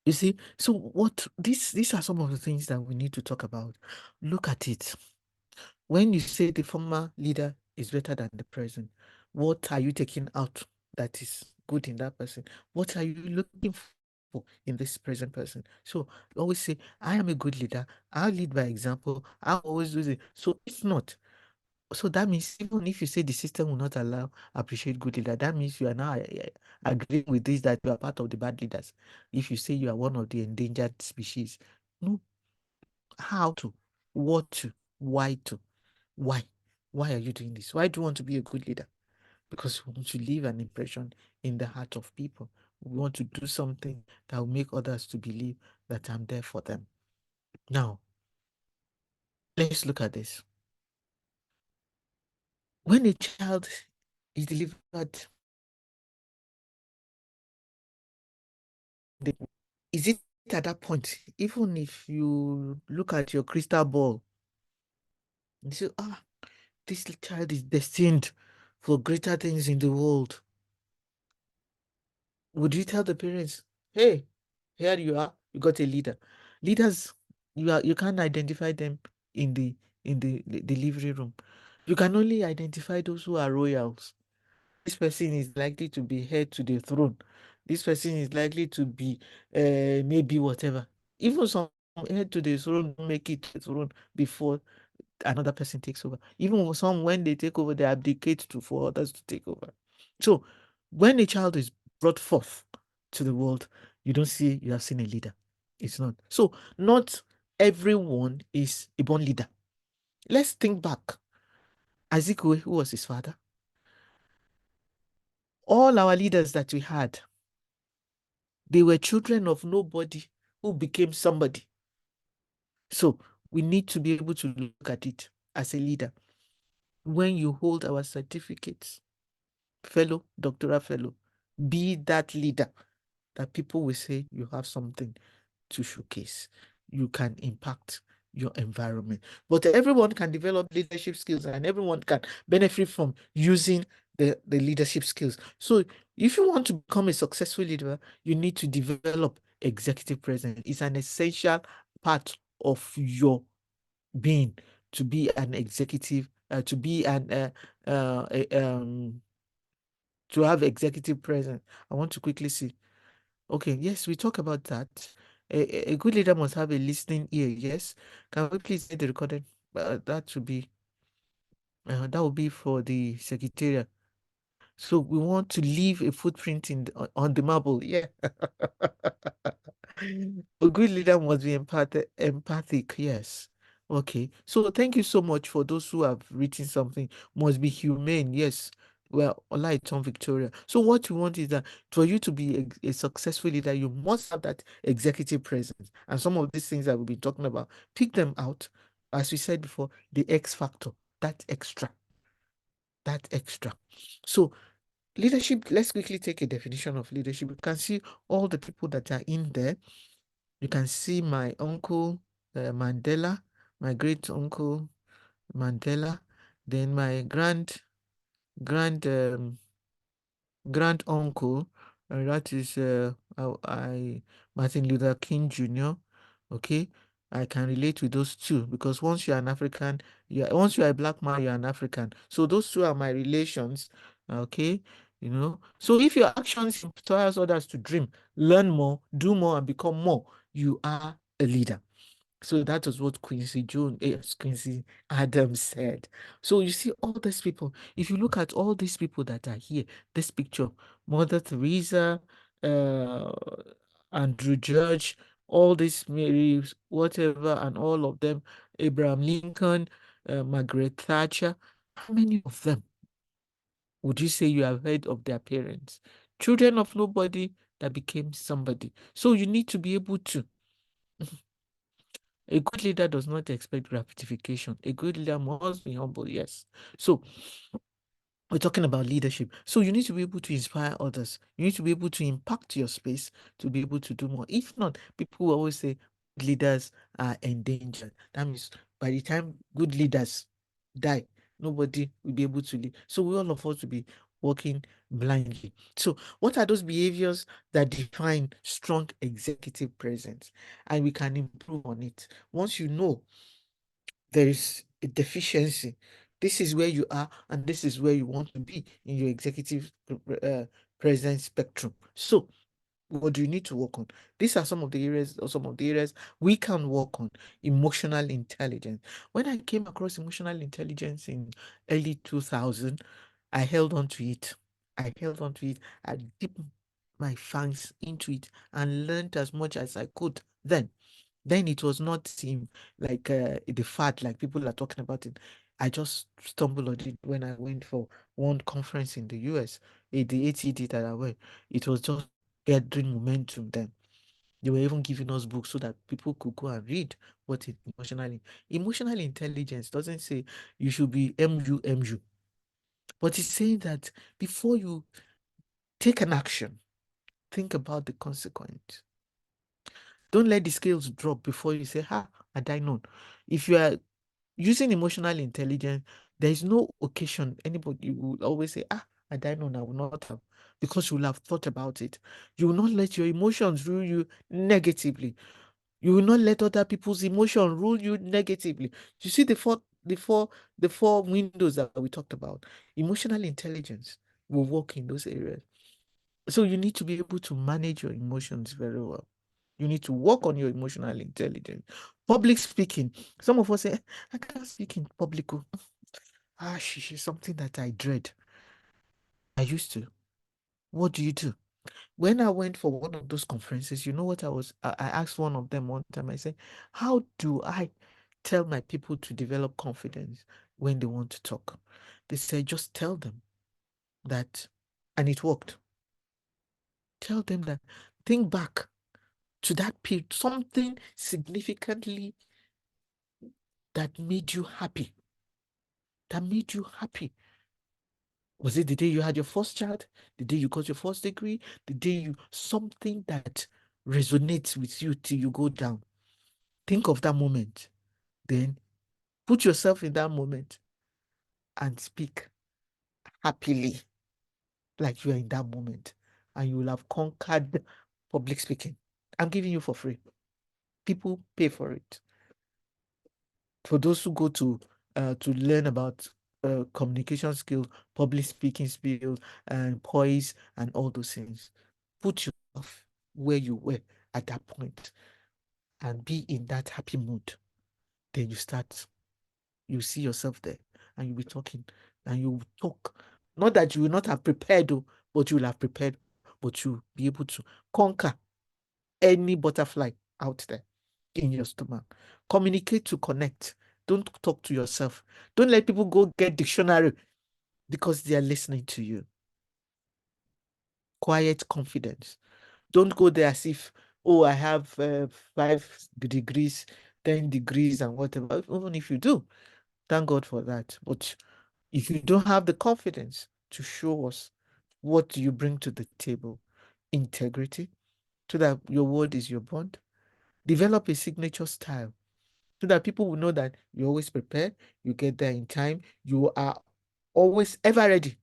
You see, so what these are some of the things that we need to talk about. Look at it. When you say the former leader is better than the present, what are you taking out that is good in that person? What are you looking for in this present person? So always say, I am a good leader. I'll lead by example. I'll always do it. So if not, so that means even if you say the system will not appreciate good leader, that means you are now agreeing with this that you are part of the bad leaders. If you say you are one of the endangered species, no, how to, what to, why to. Why? Why are you doing this? Why do you want to be a good leader? Because we want to leave an impression in the heart of people. We want to do something that will make others to believe that I'm there for them. Now, let's look at this. When a child is delivered, is it at that point, even if you look at your crystal ball, you say, this child is destined for greater things in the world. Would you tell the parents, hey, here you are, you got a leader? Leaders, you can't identify them in the delivery room. You can only identify those who are royals. This person is likely to be heir to the throne. This person is likely to be maybe whatever. Even some heir to the throne make it to the throne before another person takes over. Even some, when they take over, they abdicate for others to take over. So when a child is brought forth to the world, you don't see you have seen a leader. It's not. So not everyone is a born leader. Let's think back. Ezekiel, who was his father? All our leaders that we had, they were children of nobody who became somebody. So we need to be able to look at it as a leader. When you hold our certificates, fellow, doctoral fellow, be that leader that people will say you have something to showcase. You can impact your environment. But everyone can develop leadership skills and everyone can benefit from using the leadership skills. So if you want to become a successful leader, you need to develop executive presence. It's an essential part of your being to be an executive, to be an to have executive presence. I want to quickly see. Okay, yes, we talk about that. A good leader must have a listening ear. Yes, can we please get the recording? That should be that will be for the secretariat. So we want to leave a footprint on the marble. Yeah. A good leader must be empathic. Yes. Okay. So thank you so much for those who have written something. Must be humane. Yes. Well, Olaiton Victoria. So what we want is that for you to be a successful leader, you must have that executive presence. And some of these things that we've been talking about, pick them out. As we said before, the X factor, that extra, that extra. So leadership, let's quickly take a definition of leadership. You can see all the people that are in there. You can see my uncle Mandela, my great uncle Mandela, then my grand grand uncle, that is Martin Luther King Jr. Okay, I can relate with those two because once you're an African, once you're a black man, you're an African. So those two are my relations. Okay, you know. So if your actions inspires others to dream, learn more, do more, and become more, you are a leader. So that was what Quincy Adams said. So you see all these people. If you look at all these people that are here, this picture, Mother Teresa, uh, Andrew George, all these Marys, whatever, and all of them, Abraham Lincoln, Margaret Thatcher. How many of them would you say you have heard of their parents? Children of nobody that became somebody. So you need to be able to. A good leader does not expect gratification. A good leader must be humble, yes. So we're talking about leadership. So you need to be able to inspire others. You need to be able to impact your space to be able to do more. If not, people will always say leaders are endangered. That means by the time good leaders die, nobody will be able to lead. So we all of us will be working blindly. So what are those behaviors that define strong executive presence? And we can improve on it. Once you know there is a deficiency, this is where you are and this is where you want to be in your executive presence spectrum. So what do you need to work on? These are some of the areas, or some of the areas we can work on. Emotional intelligence. When I came across emotional intelligence in early 2000, I held on to it. I held on to it. I dipped my fangs into it and learned as much as I could then it was not seem like the fad like people are talking about it. I just stumbled on it when I went for one conference in the US, the ATD that I went. It was just gathering momentum then. They were even giving us books so that people could go and read what it emotional intelligence doesn't say you should be MU, but it's saying that before you take an action, think about the consequence. Don't let the scales drop before you say, had I known. If you are using emotional intelligence, there is no occasion anybody will always say, had I known, I would not have, because you will have thought about it. You will not let your emotions rule you negatively. You will not let other people's emotion rule you negatively. You see the four windows that we talked about. Emotional intelligence will work in those areas. So you need to be able to manage your emotions very well. You need to work on your emotional intelligence. Public speaking. Some of us say, I can't speak in public. Sheesh, is something that I dread. I used to. What do you do? When I went for one of those conferences, you know what I asked one of them one time, I said, how do I tell my people to develop confidence when they want to talk? They said, just tell them that, and it worked. Tell them that, think back to that period, something significantly that made you happy. That made you happy. Was it the day you had your first child? The day you got your first degree? The day something that resonates with you till you go down? Think of that moment. Then put yourself in that moment and speak happily like you are in that moment. And you will have conquered public speaking. I'm giving you for free. People pay for it. For those who go to learn about communication skills, public speaking skills, and poise, and all those things, put yourself where you were at that point and be in that happy mood. Then you see yourself there and you'll be talking and you will talk. Not that you will not have prepared, but you will have prepared, but you'll be able to conquer any butterfly out there in your stomach. Communicate to connect. Don't talk to yourself. Don't let people go get dictionary because they are listening to you. Quiet confidence. Don't go there as if, oh, I have 5 degrees, 10 degrees, and whatever. Even if you do, thank God for that. But if you don't have the confidence to show us what you bring to the table, integrity, so that your word is your bond, develop a signature style so that people will know that you always prepare, you get there in time, you are always ever ready.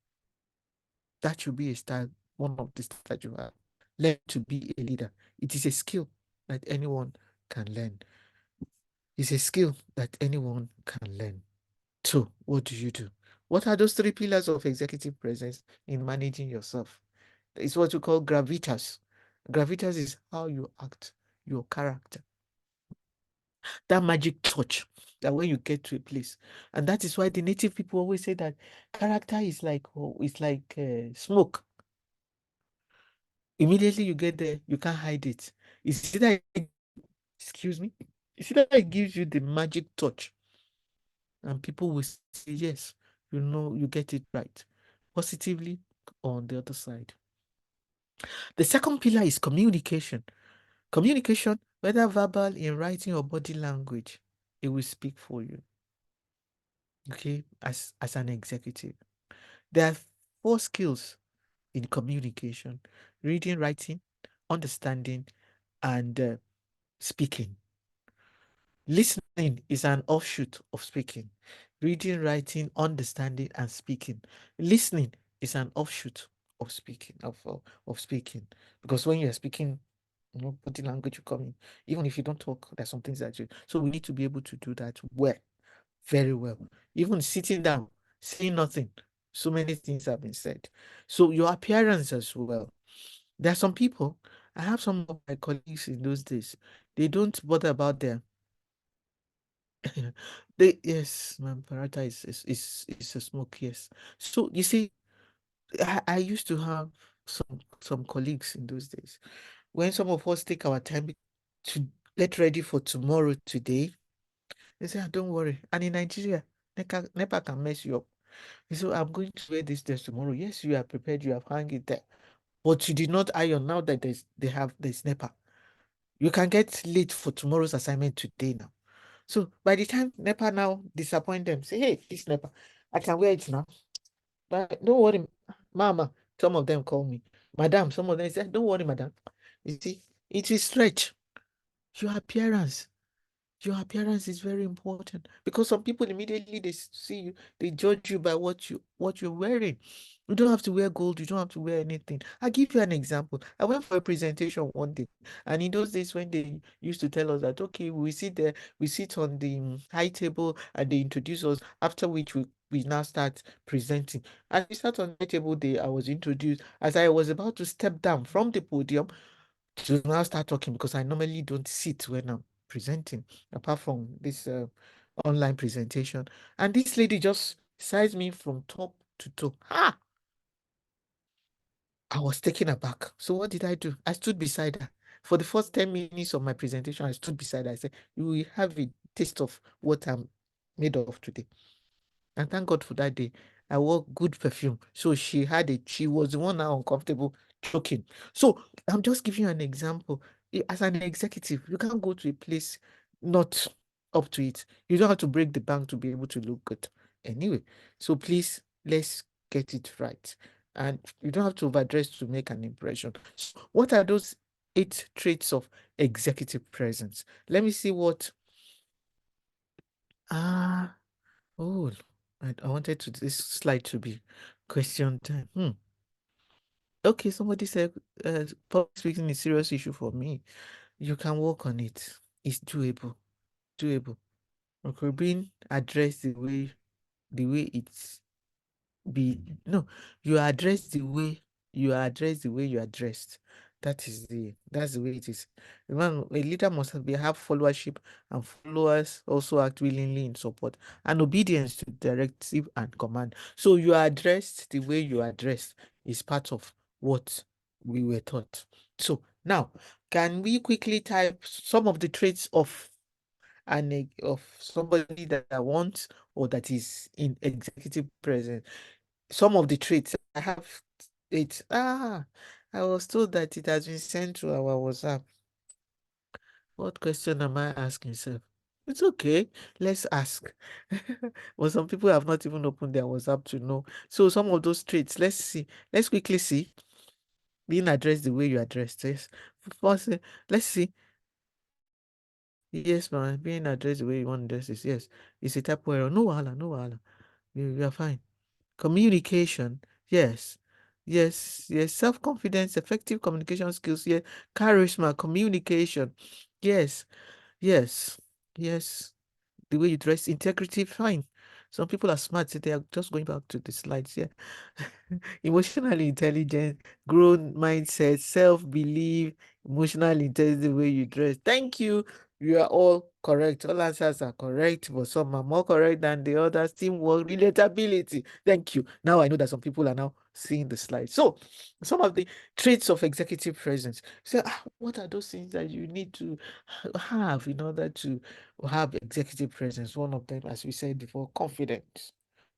That should be a style, one of the styles that you have. Learn to be a leader. It is a skill that anyone can learn. It's a skill that anyone can learn. So, what do you do? What are those 3 pillars of executive presence in managing yourself? It's what you call gravitas. Gravitas is how you act, your character, that magic touch that when you get to a place. And that is why the native people always say that character is like, oh, it's like smoke. Immediately you get there, you can't hide it. It's either, excuse me, it's either it gives you the magic touch and people will say, yes, you know, you get it right, positively or on the other side. The second pillar is communication. Communication, whether verbal, in writing, or body language, it will speak for you. Okay, as an executive. There are 4 skills in communication: reading, writing, understanding, and speaking. Listening is an offshoot of speaking. Reading, writing, understanding, and speaking. Listening is an offshoot of speaking, of speaking. Because when you're speaking, you know, body language will come in. Even if you don't talk, there's some things that you. So we need to be able to do that well, very well. Even sitting down, saying nothing. So many things have been said. So your appearance as well. There are some people, I have some of my colleagues in those days, they don't bother about their yes, my paratha is a smoke, yes. So you see, I used to have some colleagues in those days. When some of us take our time to get ready for tomorrow today, they say, "Ah, don't worry." And in Nigeria, NEPA can mess you up. So I'm going to wear this dress tomorrow. Yes, you are prepared, you have hung it there. But you did not iron now that there's NEPA. You can get late for tomorrow's assignment today now. So by the time NEPA now disappoint them, say, hey, this NEPA, I can wear it now. But don't worry, Mama. Some of them call me Madam. Some of them say, don't worry, Madam. You see, it will stretch your appearance. Your appearance is very important because some people immediately they see you, they judge you by what you're wearing. You don't have to wear gold, you don't have to wear anything. I'll give you an example. I went for a presentation one day, and in those days when they used to tell us that okay, we sit on the high table and they introduce us, after which we now start presenting. And we sat on the high table day, I was introduced. As I was about to step down from the podium, to now start talking because I normally don't sit when I'm presenting, apart from this online presentation. And this lady just sized me from top to toe. Ah, I was taken aback. So what did I do? I stood beside her. For the first 10 minutes of my presentation, I stood beside her. I said, you will have a taste of what I'm made of today. And thank God for that day. I wore good perfume. So she was the one now uncomfortable choking. So I'm just giving you an example. As an executive, you can't go to a place not up to it. You don't have to break the bank to be able to look good. Anyway, so please let's get it right. And you don't have to overdress to make an impression. So what are those 8 traits of executive presence? Let me see what ah oh, I wanted to this slide to be question time. Okay, somebody said public speaking is a serious issue for me. You can work on it. It's doable. Doable. Okay, being addressed the way it's be no, you are addressed the way you are addressed the way you are dressed. That's the way it is. A leader must have followership, and followers also act willingly in support and obedience to directive and command. So you are addressed the way you are addressed is part of what we were taught. So now, can we quickly type some of the traits of of somebody that I want or that is in executive presence? Some of the traits I have it. I was told that it has been sent to our WhatsApp. What question am I asking, sir? It's okay. Let's ask. But some people have not even opened their WhatsApp to know. So some of those traits, let's see. Let's quickly see. Being addressed the way you addressed. Yes. First, let's see. Yes, man. Being addressed the way you want to address this. Yes. It's a type of error. No wahala, no wahala. You are fine. Communication, yes. Yes. Self-confidence, effective communication skills, yeah. Charisma, communication, yes. Yes. Yes. The way you dress, integrity, fine. Some people are smart, so they are just going back to the slides, yeah. Emotionally intelligent, growth mindset, self-belief, emotional intelligence, the way you dress. Thank you. You are all correct. All answers are correct, but some are more correct than the others. Teamwork, relatability. Thank you. Now I know that some people are now seeing the slide. So, some of the traits of executive presence. So, what are those things that you need to have in order to have executive presence? One of them, as we said before, confidence.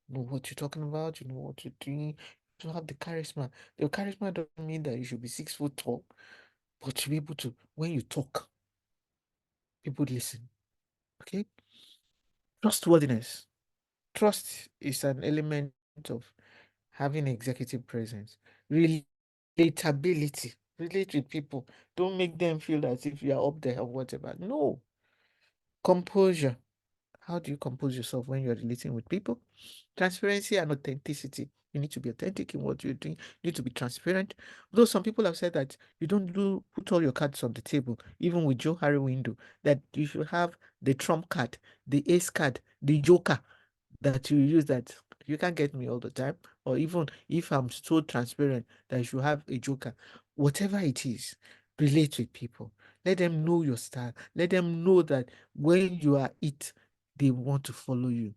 Know what you're talking about, you know what you're doing, to have the charisma. The charisma doesn't mean that you should be 6 foot tall, but to be able to, when you talk, people listen. Okay? Trustworthiness. Trust is an element of having executive presence. Relatability. Relate with people. Don't make them feel as if you are up there or whatever. No. Composure. How do you compose yourself when you're relating with people? Transparency and authenticity. You need to be authentic in what you're doing. You need to be transparent. Though some people have said that you don't put all your cards on the table, even with Joe Harry window, that you should have the trump card, the ace card, the joker that you use, that you can't get me all the time. Or even if I'm so transparent, that you should have a joker. Whatever it is, relate with people. Let them know your style. Let them know that when you are it, they want to follow you.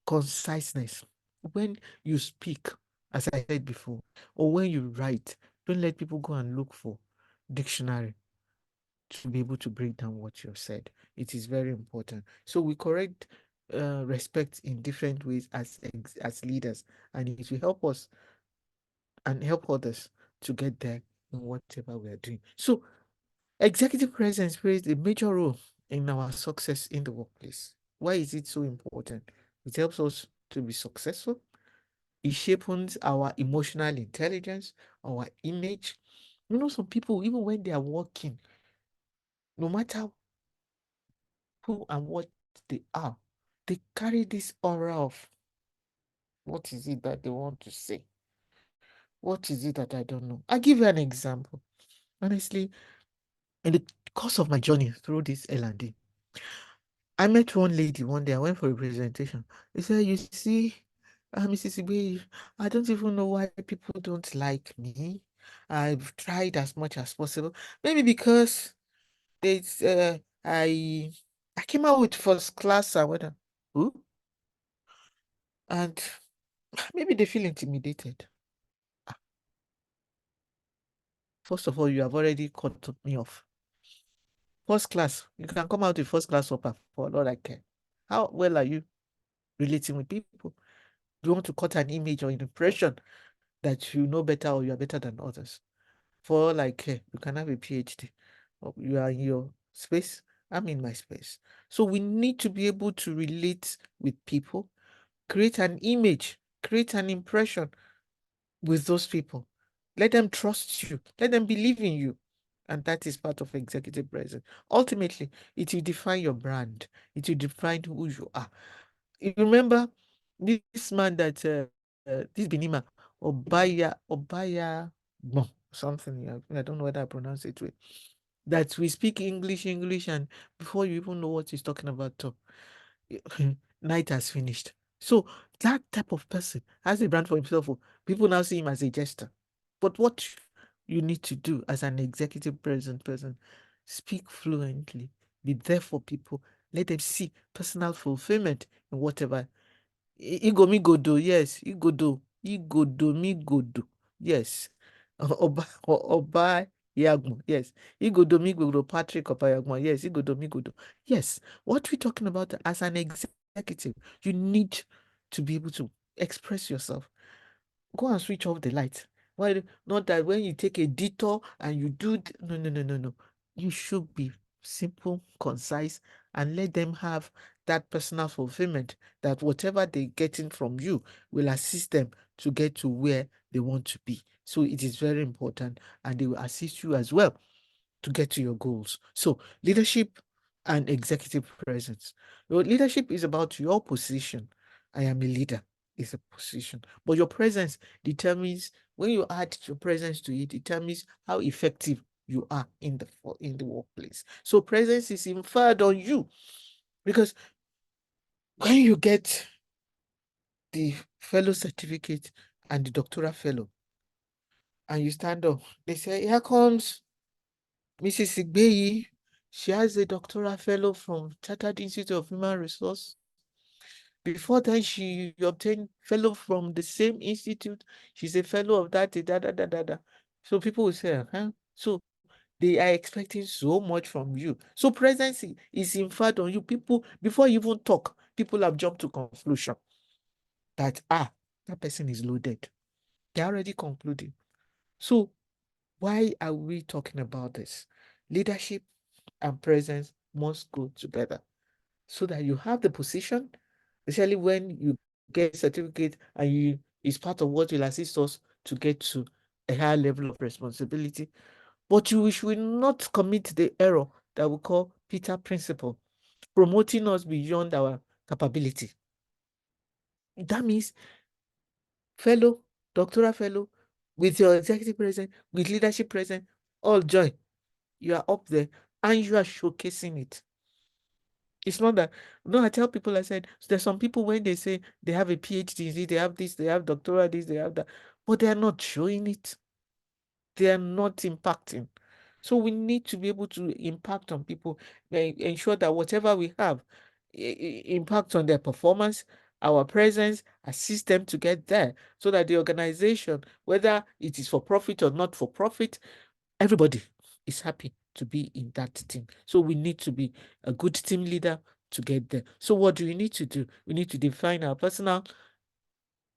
Conciseness. When you speak, as I said before, or when you write, don't let people go and look for dictionary to be able to break down what you said. It is very important. So we correct respect in different ways as leaders, and it will help us and help others to get there in whatever we are doing. So executive presence plays a major role in our success in the workplace. Why is it so important? It helps us to be successful. It shapes our emotional intelligence, our image. You know, some people, even when they are working, no matter who and what they are, they carry this aura of what is it that they want to say? What is it that I don't know? I'll give you an example. Honestly, in the course of my journey through this L&D, I met one lady one day. I went for a presentation. They said, "You see, Mrs. Igwe, I don't even know why people don't like me. I've tried as much as possible. Maybe because it's I came out with first class or whether who? And maybe they feel intimidated. First of all, you have already cut me off. First class, you can come out with first class upper for all I care. How well are you relating with people? Do you want to cut an image or an impression that you know better or you are better than others? For all I care, you can have a PhD. You are in your space, I'm in my space. So we need to be able to relate with people, create an image, create an impression with those people. Let them trust you. Let them believe in you. And that is part of executive presence. Ultimately, it will define your brand. It will define who you are. You remember this man that this Benima Obaya no, something. I don't know whether I pronounce it right. That we speak English, and before you even know what he's talking about, night has finished. So that type of person has a brand for himself. People now see him as a jester. But what you need to do as an executive present person. Speak fluently. Be there for people. Let them see personal fulfillment in whatever. Igomigodo, yes. Igodomigodo, yes. Oba Yagmo, yes. Igodomigodo, Patrick Obayagmo, yes. Igodomigodo, yes. What we're talking about as an executive, you need to be able to express yourself. Go and switch off the light. Why? Not that when you take a detour and you do no, no, no, no, no. You should be simple, concise, and let them have that personal fulfillment, that whatever they're getting from you will assist them to get to where they want to be. So it is very important, and they will assist you as well to get to your goals. So leadership and executive presence. Your leadership is about your position. I am a leader is a position, but your presence determines, when you add your presence to it, determines how effective you are in the workplace. So presence is inferred on you, because when you get the fellow certificate and the doctoral fellow and you stand up, they say, here comes Mrs. Igbeyi. She has a doctoral fellow from Chartered Institute of Human Resource. Before then, she obtained fellow from the same institute. She's a fellow of that, da, da, da, da, da. So people will say, huh? So they are expecting so much from you. So presence is inferred on you. People, before you even talk, people have jumped to conclusion that, that person is loaded. They're already concluding. So why are we talking about this? Leadership and presence must go together so that you have the position, especially when you get a certificate and it's part of what will assist us to get to a higher level of responsibility. But we should not commit the error that we call Peter principle, promoting us beyond our capability. That means fellow, doctoral fellow, with your executive present, with leadership present, all join. You are up there and you are showcasing it. It's not that, no, I tell people, I said, there's some people when they say they have a PhD, they have this, they have doctoral this, they have that, but they are not showing it. They are not impacting. So we need to be able to impact on people, ensure that whatever we have impact on their performance, our presence, assist them to get there, so that the organization, whether it is for profit or not for profit, everybody is happy to be in that team. So we need to be a good team leader to get there. So what do we need to do? We need to define our personal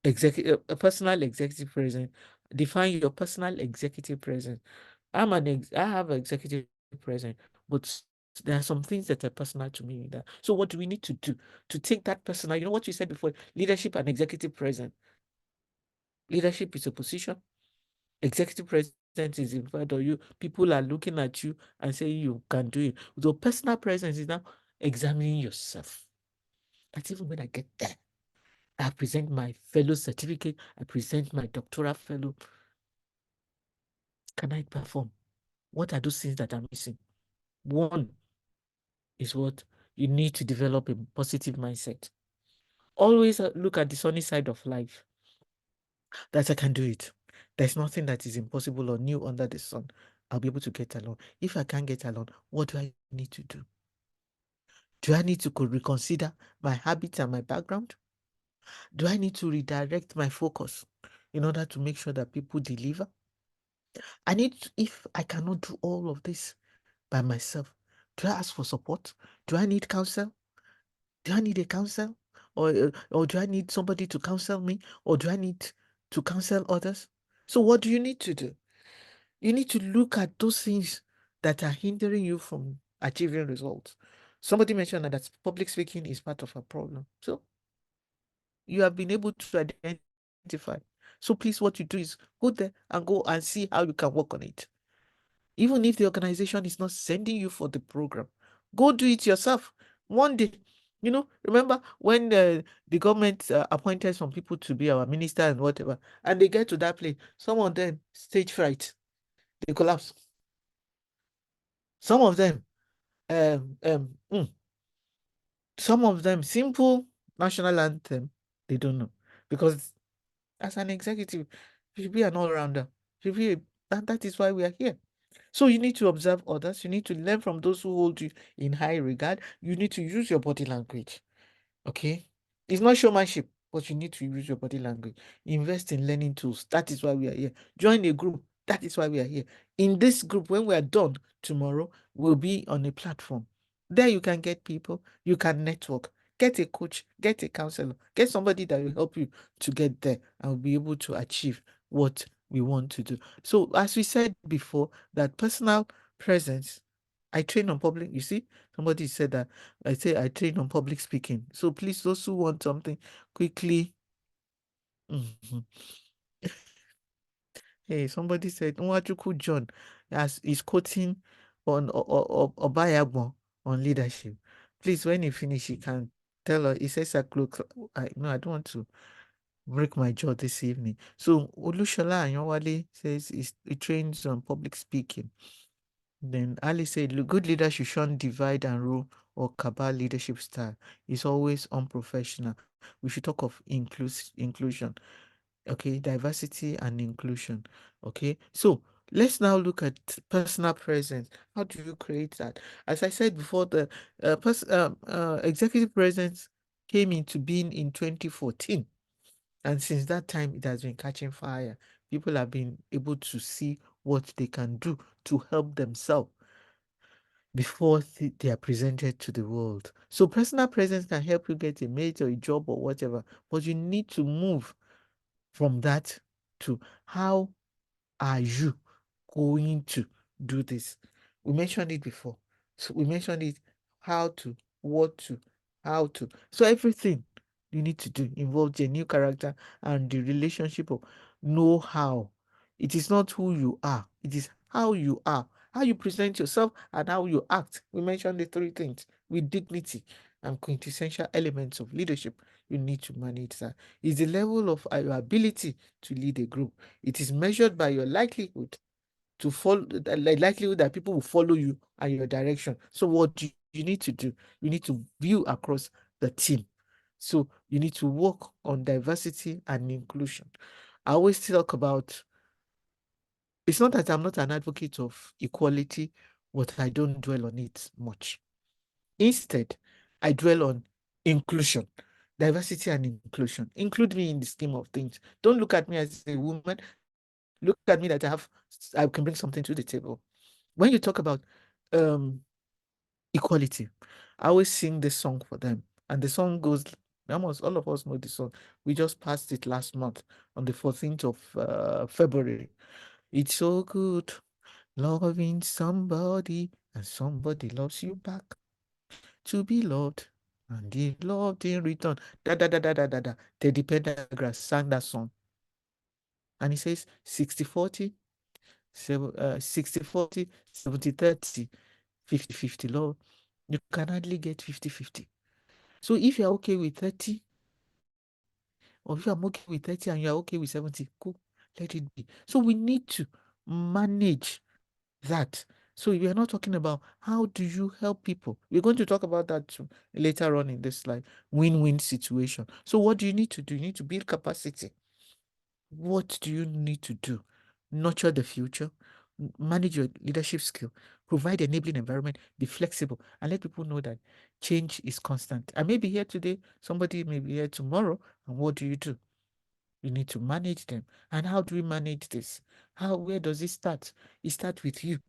executive presence. Define your personal executive presence. I have an executive presence, but there are some things that are personal to me in that. So what do we need to do to take that personal? You know what you said before, leadership and executive presence. Leadership is a position. Executive presence is inferred on you. People are looking at you and saying you can do it. The personal presence is now examining yourself. That even when I get there, I present my fellow certificate, I present my doctoral fellow. Can I perform? What are those things that I'm missing? One is what you need to develop a positive mindset. Always look at the sunny side of life. That I can do it. There's nothing that is impossible or new under the sun. I'll be able to get along. If I can't get along, what do I need to do? Do I need to reconsider my habits and my background? Do I need to redirect my focus in order to make sure that people deliver? If I cannot do all of this by myself, do I ask for support? Do I need counsel? Do I need a counsel? Or do I need somebody to counsel me? Or do I need to counsel others? So what do you need to do? You need to look at those things that are hindering you from achieving results. Somebody mentioned that public speaking is part of a problem. So you have been able to identify. So please, what you do is go there and go and see how you can work on it. Even if the organization is not sending you for the program, go do it yourself. One day, remember when the government appointed some people to be our minister and whatever, and they get to that place, some of them stage fright, they collapse. Some of them, um, um, mm, some of them, simple national anthem, they don't know. Because as an executive, you should be an all-rounder. You should be And that is why we are here. So you need to observe others. You need to learn from those who hold you in high regard. You need to use your body language. Okay? It's not showmanship, but you need to use your body language. Invest in learning tools. That is why we are here. Join a group. That is why we are here. In this group, when we are done tomorrow, we'll be on a platform. There you can get people, you can network, get a coach, get a counselor, get somebody that will help you to get there and will be able to achieve what we want to do. So as we said before, that personal presence, I train on public, you see, somebody said that I say I train on public speaking. So please, those who want something quickly. Mhm. Hey, somebody said Nwachukwu John as is quoting on Obayabon on leadership. Please, when he finish, he can tell us. He says, no, I don't want to break my jaw this evening. So Olushola Anyawale says he trains on public speaking. Then Ali said, good leaders should shun divide and rule or cabal leadership style. It's always unprofessional. We should talk of inclusion, okay, diversity and inclusion, okay. So let's now look at personal presence. How do you create that? As I said before, the executive presence came into being in 2014. And since that time, it has been catching fire. People have been able to see what they can do to help themselves before they are presented to the world. So personal presence can help you get a mate or a job or whatever, but you need to move from that to how are you going to do this? We mentioned it before. So we mentioned it, how to, what to, how to. So everything you need to do involves a new character and the relationship of know how. It is not who you are, it is how you are, how you present yourself and how you act. We mentioned the three things with dignity and quintessential elements of leadership. You need to manage that. It's the level of your ability to lead a group. It is measured by your likelihood to follow, the likelihood that people will follow you and your direction. So what do you need to do? You need to view across the team. So you need to work on diversity and inclusion. I always talk about, it's not that I'm not an advocate of equality, but I don't dwell on it much. Instead, I dwell on inclusion, diversity and inclusion. Include me in the scheme of things. Don't look at me as a woman. Look at me that I can bring something to the table. When you talk about um, equality, I always sing this song for them. And the song goes, almost all of us know the song. We just passed it last month on the 14th of February. It's so good loving somebody and somebody loves you back. To be loved and be loved in return. Da da da da da da da. Teddy Pendergrass sang that song. And he says 60 40, 60 40, 70 30, 50 50. Love. You can hardly get 50 50. So if you're okay with 30, or if I'm okay with 30 and you're okay with 70, cool, let it be. So we need to manage that. So we are not talking about how do you help people. We're going to talk about that too later on in this slide. Win-win situation. So what do you need to do? You need to build capacity. What do you need to do? Nurture the future, manage your leadership skill, provide enabling environment, be flexible, and let people know that change is constant. I may be here today, somebody may be here tomorrow, and what do? You need to manage them. And how do we manage this? Where does it start? It starts with you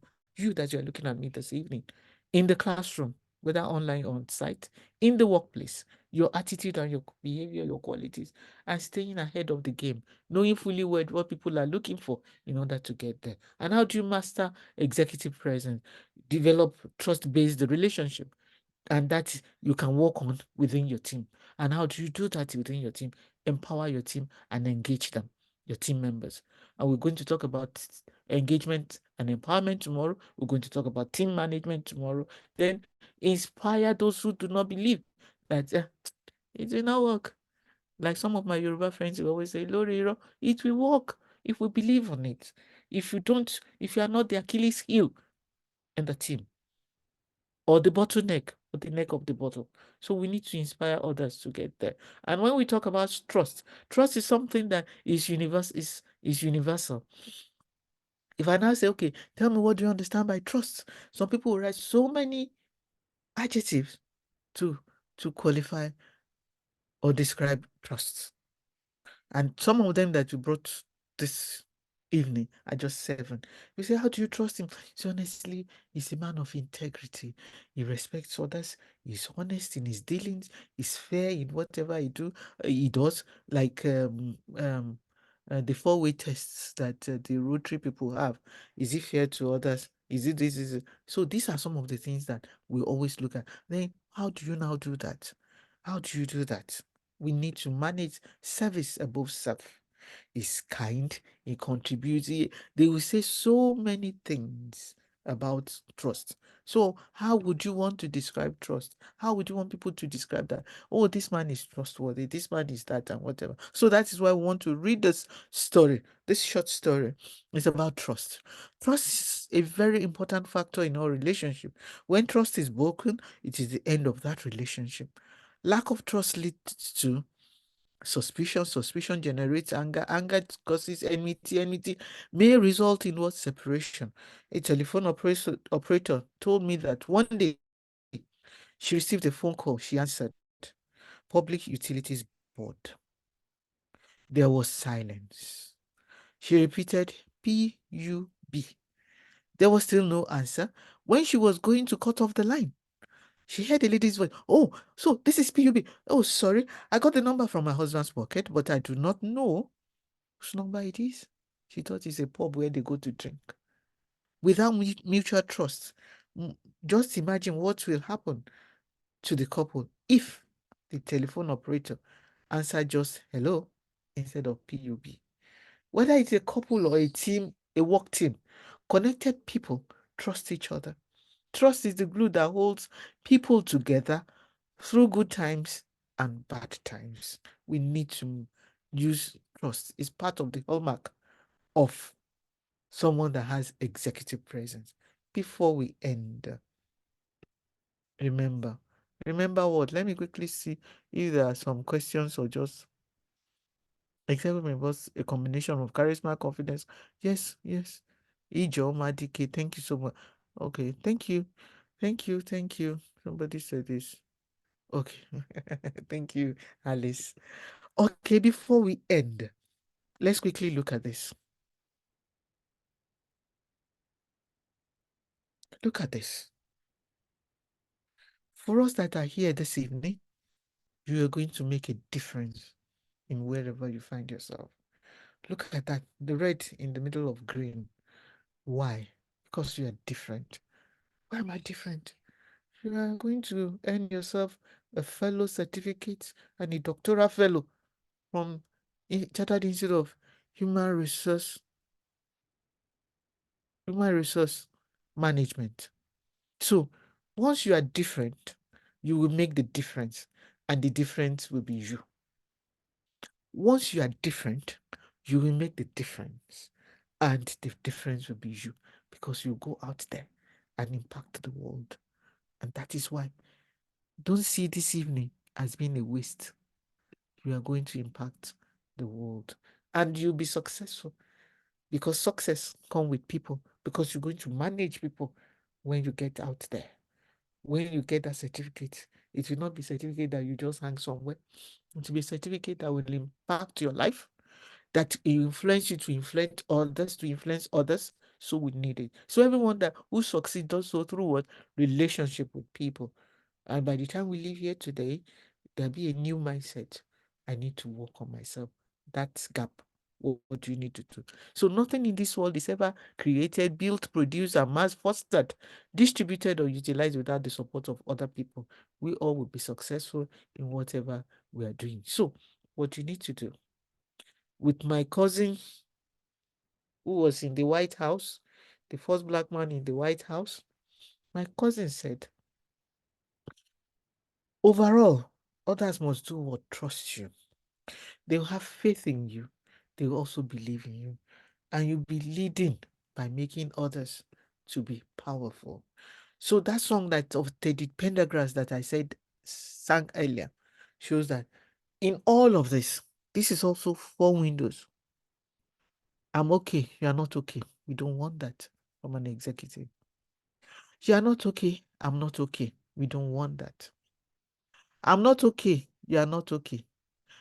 that you're looking at me this evening, in the classroom, whether online or on site, in the workplace, your attitude and your behavior, your qualities, and staying ahead of the game, knowing fully well what people are looking for in order to get there. And how do you master executive presence? Develop trust-based relationship, and that you can work on within your team. And how do you do that within your team? Empower your team and engage them, your team members. And we're going to talk about engagement and empowerment tomorrow. We're going to talk about team management tomorrow. Then inspire those who do not believe that it will not work. Like some of my Yoruba friends will always say, Lori, it will work if we believe on it. If you don't, if you are not the Achilles heel in the team, or the bottleneck, or the neck of the bottle. So we need to inspire others to get there. And when we talk about trust, trust is something that is universal. If I now say, okay, tell me what do you understand by trust? Some people will write so many adjectives to qualify or describe trust. And some of them that you brought this evening are just 7. You say, how do you trust him? So honestly, he's a man of integrity. He respects others. He's honest in his dealings. He's fair in whatever he does. Like the 4-way tests that the Rotary people have. Is he fair to others? Is it this? Is it? So these are some of the things that we always look at. Then how do you now do that? How do you do that? We need to manage service above self. Is kind, he contributes. They will say so many things about trust. So, how would you want to describe trust? How would you want people to describe that? Oh, this man is trustworthy, this man is that, and whatever. So, that is why we want to read this story, this short story. It's about trust. Trust is a very important factor in our relationship. When trust is broken, it is the end of that relationship. Lack of trust leads to suspicion. Suspicion generates anger. Anger causes enmity. Enmity may result in what? Separation. A telephone operator told me that one day she received a phone call. She answered. Public Utilities Board. There was silence. She repeated PUB. There was still no answer. When she was going to cut off the line, she heard a lady's voice. Oh, so this is PUB. Oh, sorry. I got the number from my husband's pocket, but I do not know whose number it is. She thought it's a pub where they go to drink. Without mutual trust, just imagine what will happen to the couple if the telephone operator answered just hello instead of PUB. Whether it's a couple or a team, a work team, connected people trust each other. Trust is the glue that holds people together through good times and bad times. We need to use trust. It's part of the hallmark of someone that has executive presence. Before we end, remember. Remember what? Let me quickly see if there are some questions or just executive members, a combination of charisma, confidence. Yes, yes. Ijo Madike, thank you so much. Okay, thank you. Thank you, thank you. Somebody said this. Okay. Thank you, Alice. Okay, before we end, let's quickly look at this. Look at this. For us that are here this evening, you are going to make a difference in wherever you find yourself. Look at that, the red in the middle of green. Why? Because you are different. Why am I different? You are going to earn yourself a fellow certificate and a doctoral fellow from Chartered Institute of Human Resource Management. So once you are different, you will make the difference, and the difference will be you. Once you are different, you will make the difference, and the difference will be you, because you go out there and impact the world. And that is why don't see this evening as being a waste. You are going to impact the world, and you'll be successful, because success comes with people, because you're going to manage people when you get out there. When you get that certificate, it will not be a certificate that you just hang somewhere. It will be a certificate that will impact your life, that will influence you to influence others. So we need it. So everyone that who succeeds does so through what? Relationship with people. And by the time we leave here today, there'll be a new mindset. I need to work on myself. That gap. What do you need to do? So nothing in this world is ever created, built, produced, and mass fostered, distributed, or utilized without the support of other people. We all will be successful in whatever we are doing. So what you need to do, with my cousin who was in the White House, the first black man in the White House, my cousin said, overall, others must do what? Trust you. They will have faith in you. They will also believe in you. And you'll be leading by making others to be powerful. So that song that of Teddy Pendergrass that I said sang earlier shows that in all of this, this is also 4 windows. I'm okay, you are not okay. We don't want that from an executive. You are not okay. I'm not okay. We don't want that. I'm not okay. You are not okay.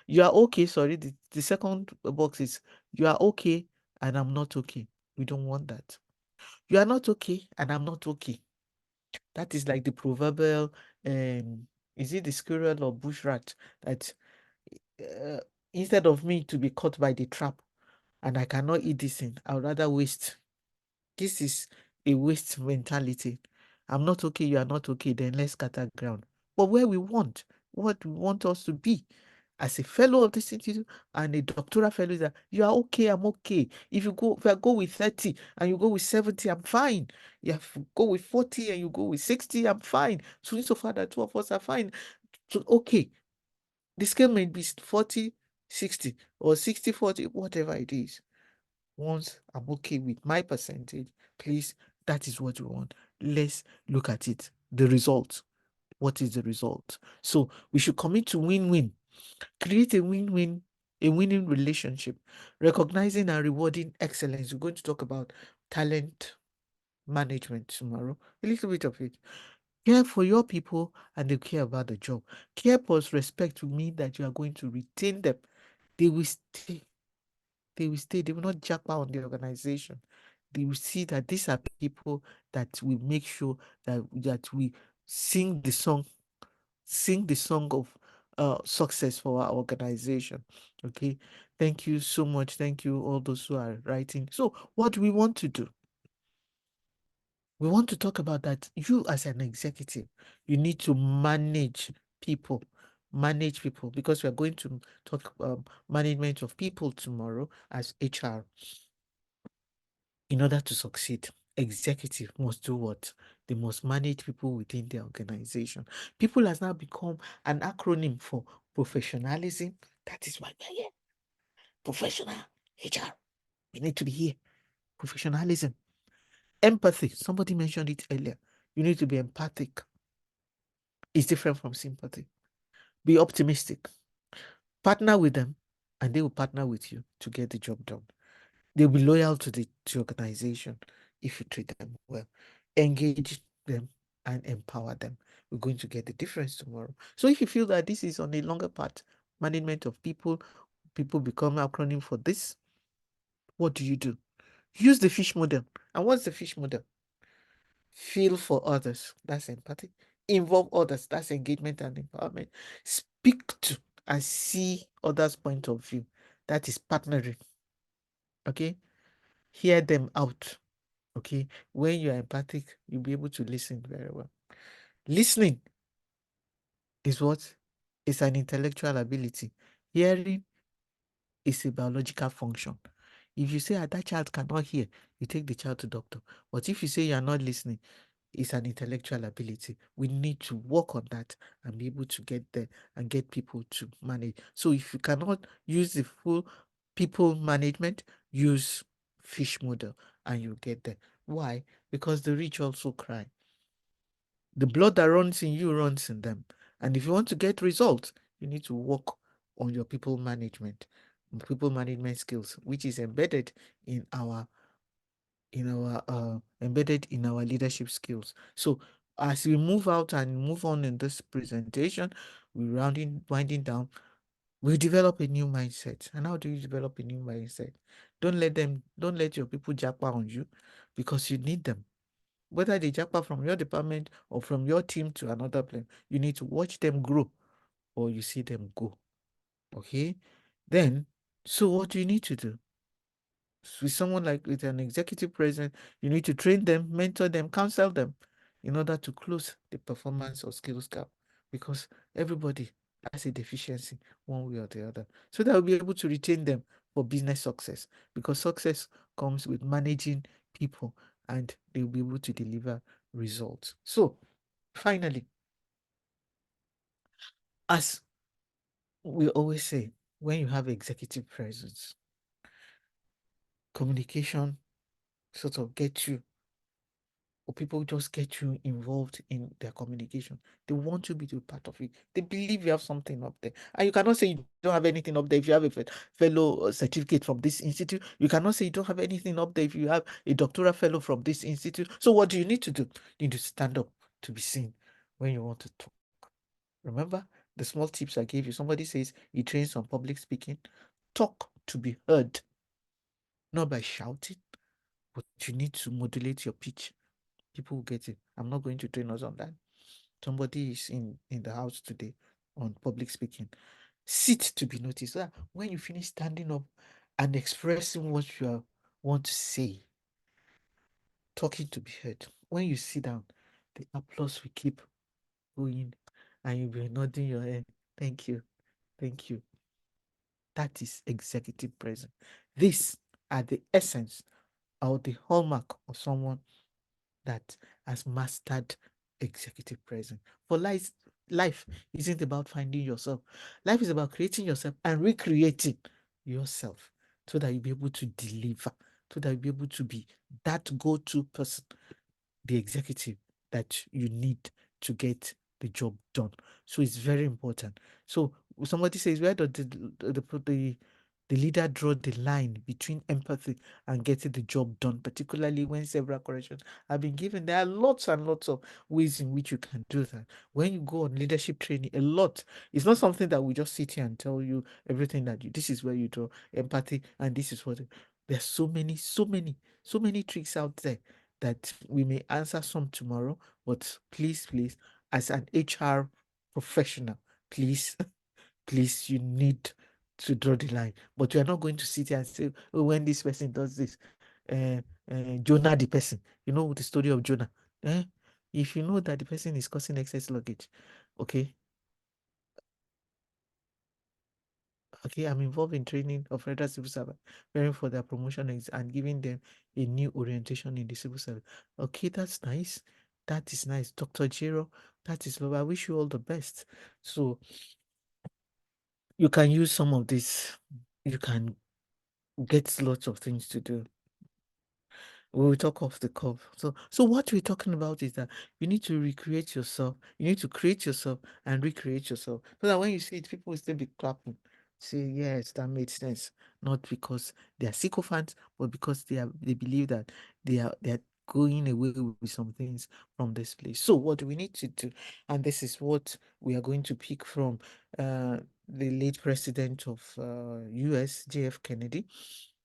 You are okay. Sorry. The second box is you are okay and I'm not okay. We don't want that. You are not okay and I'm not okay. That is like the proverbial, is it the squirrel or bush rat that uh, instead of me to be caught by the trap and I cannot eat this thing, I would rather waste. This is a waste mentality. I'm not okay, you are not okay, then let's scatter ground. But where we want, what we want us to be as a fellow of this institute and a doctoral fellow is that you are okay, I'm okay. If I go with 30 and you go with 70, I'm fine. If you go with 40 and you go with 60, I'm fine. So insofar that two of us are fine. So okay, the scale may be 40, 60 or 60, 40, whatever it is. Once I'm okay with my percentage, please, that is what we want. Let's look at it. The result. What is the result? So we should commit to win-win. Create a win-win, a winning relationship. Recognizing and rewarding excellence. We're going to talk about talent management tomorrow. A little bit of it. Care for your people and they care about the job. Care plus respect will mean that you are going to retain them. They will stay. They will stay. They will not jack out on the organization. They will see that these are people that will make sure that we sing the song of success for our organization. Okay. Thank you so much. Thank you, all those who are writing. So, what do we want to do? We want to talk about that you as an executive, you need to people, manage people because we are going to talk management of people tomorrow as HR. In order to succeed, executive must do what? They must manage people within their organization. People has now become an acronym for professionalism. That is why we're here. Professional HR. We need to be here. Professionalism. Empathy. Somebody mentioned it earlier. You need to be empathic. It's different from sympathy. Be optimistic. Partner with them, and they will partner with you to get the job done. They'll be loyal to the organization if you treat them well. Engage them and empower them. We're going to get the difference tomorrow. So if you feel that this is on a longer part, management of people, people become acronym for this, what do? Use the fish model. And what's the fish model? Feel for others. That's empathy. Involve others. That's engagement and empowerment. Speak to and see others' point of view. That is partnering. Okay? Hear them out. Okay? When you're empathic, you'll be able to listen very well. Listening is what? It's an intellectual ability. Hearing is a biological function. If you say that child cannot hear, you take the child to doctor. But if you say you're not listening, it's an intellectual ability. We need to work on that and be able to get there and get people to manage. So if you cannot use the full people management, use fish model and you'll get there. Why? Because the rich also cry. The blood that runs in you runs in them. And if you want to get results, you need to work on your people management skills, which is embedded in our leadership skills. So as we move out and move on in this presentation, we're winding down. We develop a new mindset. And how do you develop a new mindset? Don't let your people japa on you because you need them. Whether they japa from your department or from your team to another place, you need to watch them grow or you see them go. Okay? Then, so what do you need to do? With someone like with an executive president, you need to train them, mentor them, counsel them in order to close the performance or skills gap because everybody has a deficiency one way or the other. So that we'll be able to retain them for business success because success comes with managing people and they'll be able to deliver results. So finally, as we always say, when you have executive presence, communication sort of gets you or people just get you involved in their communication. They want you to be part of it. They believe you have something up there. And you cannot say you don't have anything up there if you have a fellow certificate from this institute. You cannot say you don't have anything up there if you have a doctoral fellow from this institute. So what do you need to do? You need to stand up to be seen when you want to talk. Remember the small tips I gave you. Somebody says he trains on public speaking. Talk to be heard, not by shouting, but you need to modulate your pitch. People will get it. I'm not going to train us on that. Somebody is in the house today on public speaking. Sit to be noticed. So that when you finish standing up and expressing what want to say, talking to be heard. When you sit down, the applause will keep going and you'll be nodding your head. Thank you. Thank you. That is executive presence. These are the essence or the hallmark of someone that has mastered executive presence. For life isn't about finding yourself. Life is about creating yourself and recreating yourself so that you'll be able to deliver, so that you'll be able to be that go-to person, the executive that you need to get the job done. So it's very important. So somebody says, where does the leader draw the line between empathy and getting the job done, particularly when several corrections have been given? There are lots and lots of ways in which you can do that. When you go on leadership training, a lot. It's not something that we just sit here and tell you everything that you. This is where you draw empathy, and this is what. There's so many tricks out there that we may answer some tomorrow. But please, as an HR professional, please please, you need to draw the line. But you are not going to sit here and say, oh, when this person does this, Jonah the person, you know the story of Jonah. Eh? If you know that the person is causing excess luggage, okay, okay, I'm involved in training of federal civil servants, preparing for their promotion and giving them a new orientation in the civil service. Okay, that's nice. That is nice. Dr. Jiro, that is love. I wish you all the best. So you can use some of this. You can get lots of things to do. We will talk off the cuff. So what we're talking about is that you need to recreate yourself. You need to create yourself and recreate yourself. So that when you see it, people will still be clapping. Say, yes, that made sense. Not because they are sycophants, but because they believe that they are going away with some things from this place. So what do we need to do? And this is what we are going to pick from the late president of US, JF Kennedy.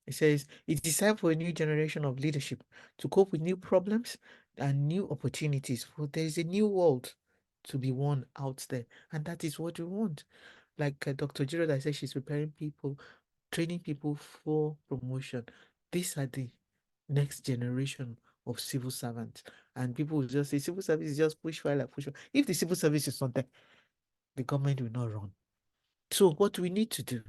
It says, it is time for a new generation of leadership to cope with new problems and new opportunities. For there is a new world to be won out there. And that is what we want. Like Dr. Jiro that says she's preparing people, training people for promotion. These are the next generation of civil servants. And people will just say civil service is just push file and push file. If the civil service is not there, the government will not run. So what do we need to do?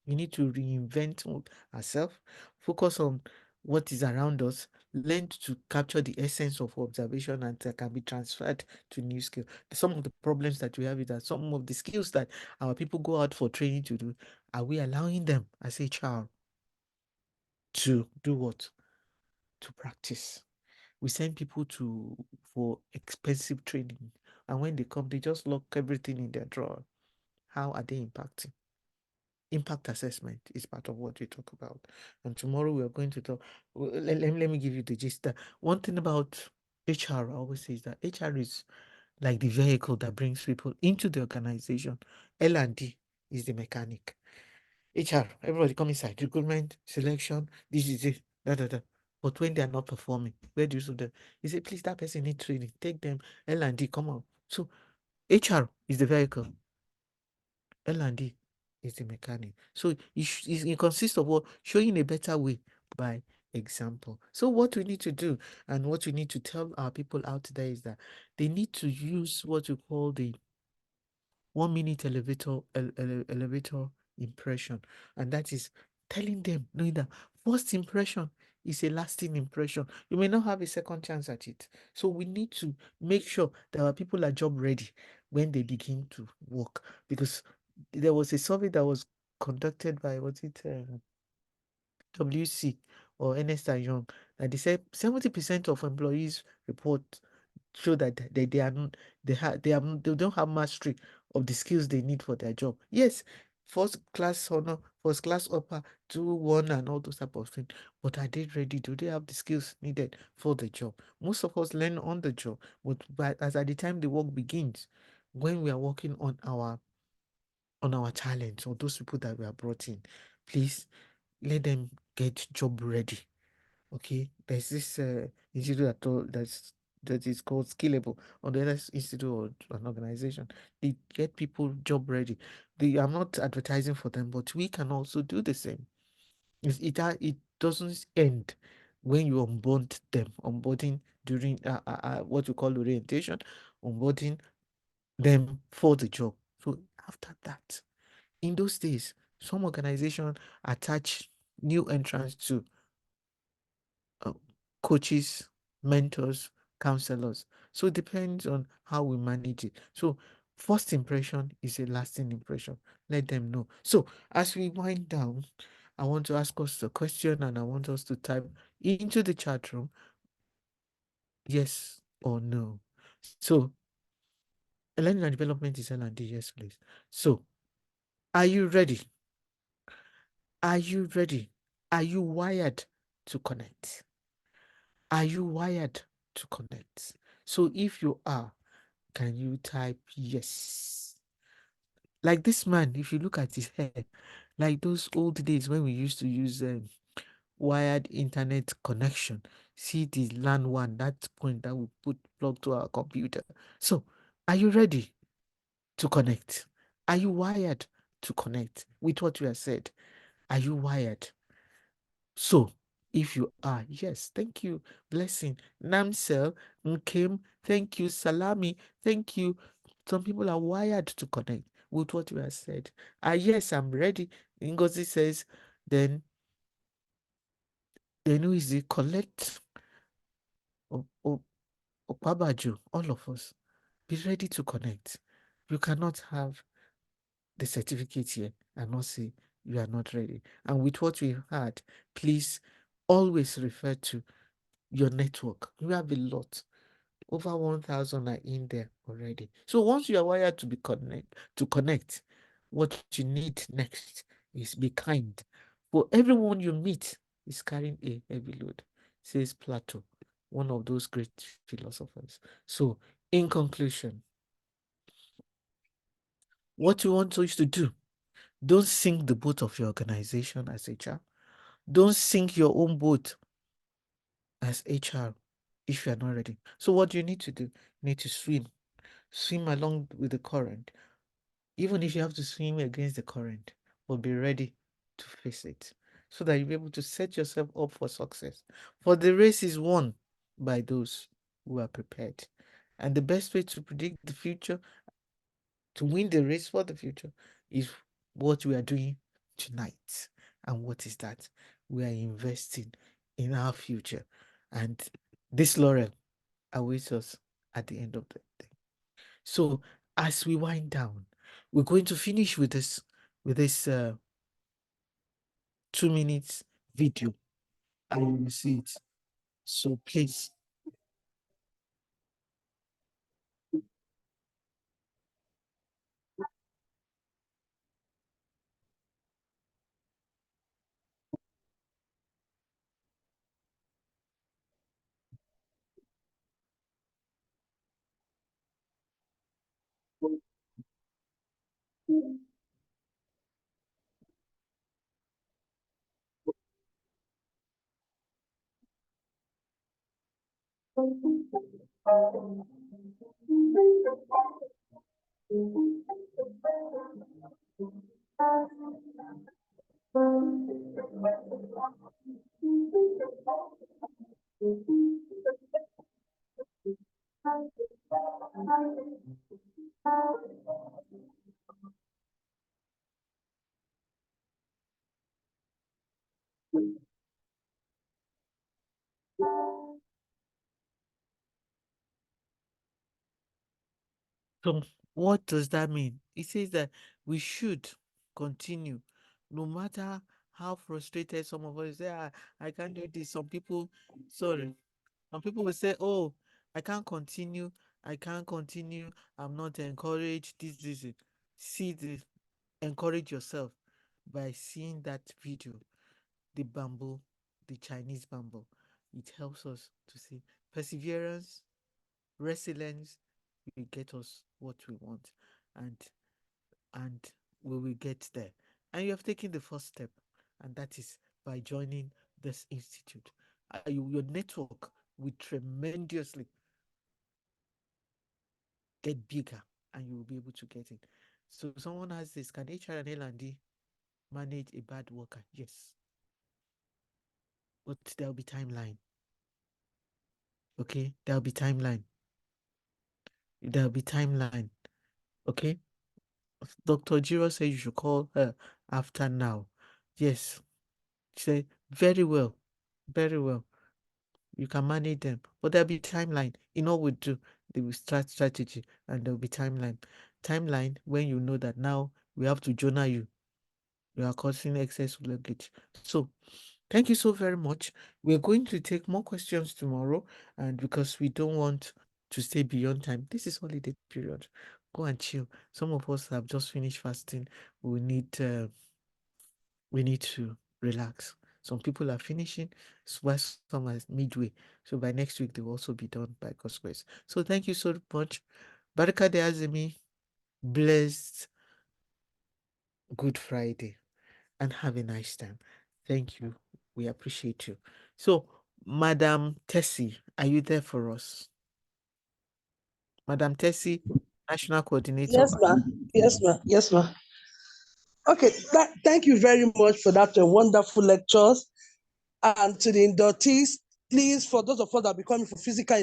We need to reinvent ourselves, focus on what is around us, learn to capture the essence of observation and that can be transferred to new skills. Some of the problems that we have is that some of the skills that our people go out for training to do, are we allowing them as a child to do what? To practice. We send people to for expensive training, and when they come, they just lock everything in their drawer. How are they impacting? Impact assessment is part of what we talk about. And tomorrow we are going to talk. Let me give you the gist. One thing about HR, I always say, is that HR is like the vehicle that brings people into the organization. L&D is the mechanic. HR, everybody come inside. Recruitment, selection, this is it. Da, da, da. But when they are not performing, where do you see them? You say, please, that person need training. Take them. L&D, come on. So HR is the vehicle. L&D is the mechanic. So it consists of what? Showing a better way by example. So what we need to do and what we need to tell our people out there is that they need to use what we call the 1 minute elevator impression. And that is telling them, knowing that first impression is a lasting impression. You may not have a second chance at it. So we need to make sure that our people are job ready when they begin to work. Because there was a survey that was conducted by, was it WC or Ernest and Young, That they said 70% of employees report show that they are not they don't have mastery of the skills they need for their job. Yes, first class honor, first class upper, 2-1 and all those type of things. But are they ready? Do they have the skills needed for the job? Most of us learn on the job, but as at the time the work begins, when we are working on our talents or those people that we are brought in, please let them get job ready. Okay, there's this institute that is called Skillable, or the other institute or an organization. They get people job ready. I'm not advertising for them, but we can also do the same. It doesn't end when you onboard them, onboarding during what we call orientation, onboarding them for the job. So after that, in those days, some organization attach new entrants to uh, coaches, mentors, counselors. So it depends on how we manage it. So first impression is a lasting impression. Let them know. So as we wind down, I want to ask us a question and I want us to type into the chat room yes or no. So learning and development is L&D, yes, please. So are you ready? Are you ready? Are you wired to connect? Are you wired to connect? So if you are, can you type yes? Like this man, if you look at his hair, like those old days when we used to use wired internet connection. See the LAN one, that point that we put plug to our computer. So, are you ready to connect? Are you wired to connect with what we have said? Are you wired? So, if you are, yes, thank you. Blessing. Namsel, Nkim, thank you. Salami, thank you. Some people are wired to connect with what we have said. Yes, I'm ready. Ngozi says, then who is it? Collect Opabaju, all of us. Be ready to connect. You cannot have the certificate here and not say you are not ready. And with what we've had, please always refer to your network. You have a lot. Over 1,000 are in there already. So once you are wired to connect, what you need next is be kind. For everyone you meet is carrying a heavy load, says Plato, one of those great philosophers. So in conclusion, what you want us to do, don't sink the boat of your organization as HR. Don't sink your own boat as HR if you are not ready. So what do you need to do? You need to swim along with the current, even if you have to swim against the current, but be ready to face it so that you'll be able to set yourself up for success. For the race is won by those who are prepared. And the best way to predict the future, to win the race for the future, is what we are doing tonight. And what is that? We are investing in our future. And this laurel awaits us at the end of the day. So as we wind down, we're going to finish with this 2 minutes video. I will see it. So please. So what does that mean? It says that we should continue no matter how frustrated some of us say, I can't do this. Some people, sorry, some people will say, oh, I can't continue. I can't continue. I'm not encouraged. This. See this. Encourage yourself by seeing that video, the bamboo, the Chinese bamboo. It helps us to see perseverance, resilience will get us what we want, and and we will get there. And you have taken the first step, and that is by joining this institute. Your network will tremendously get bigger, and you will be able to get it. So someone has this: can HR and L&D manage a bad worker? Yes, but there'll be timeline. Okay, there'll be timeline. There'll be timeline. Okay, Dr. Jiro said you should call her after now. Yes, she said very well, very well. You can manage them, but there'll be timeline. In all we do, they will start strategy, and there'll be timeline. Timeline when you know that now we have to journal you. You are causing excess luggage. So thank you so very much. We're going to take more questions tomorrow, and because we don't want to stay beyond time, this is holiday period. Go and chill. Some of us have just finished fasting. We need to relax. Some people are finishing, while some are midway. So by next week, they will also be done by God's grace. So thank you so much. Baraka de Azemi, blessed Good Friday, and have a nice time. Thank you. We appreciate you. So, Madam Tessie, are you there for us? Madam Tessie, National Coordinator. Yes, ma. Yes, ma. Yes, ma. Okay, thank you very much for that wonderful lectures. And to the inductees, please, for those of us that are becoming for physical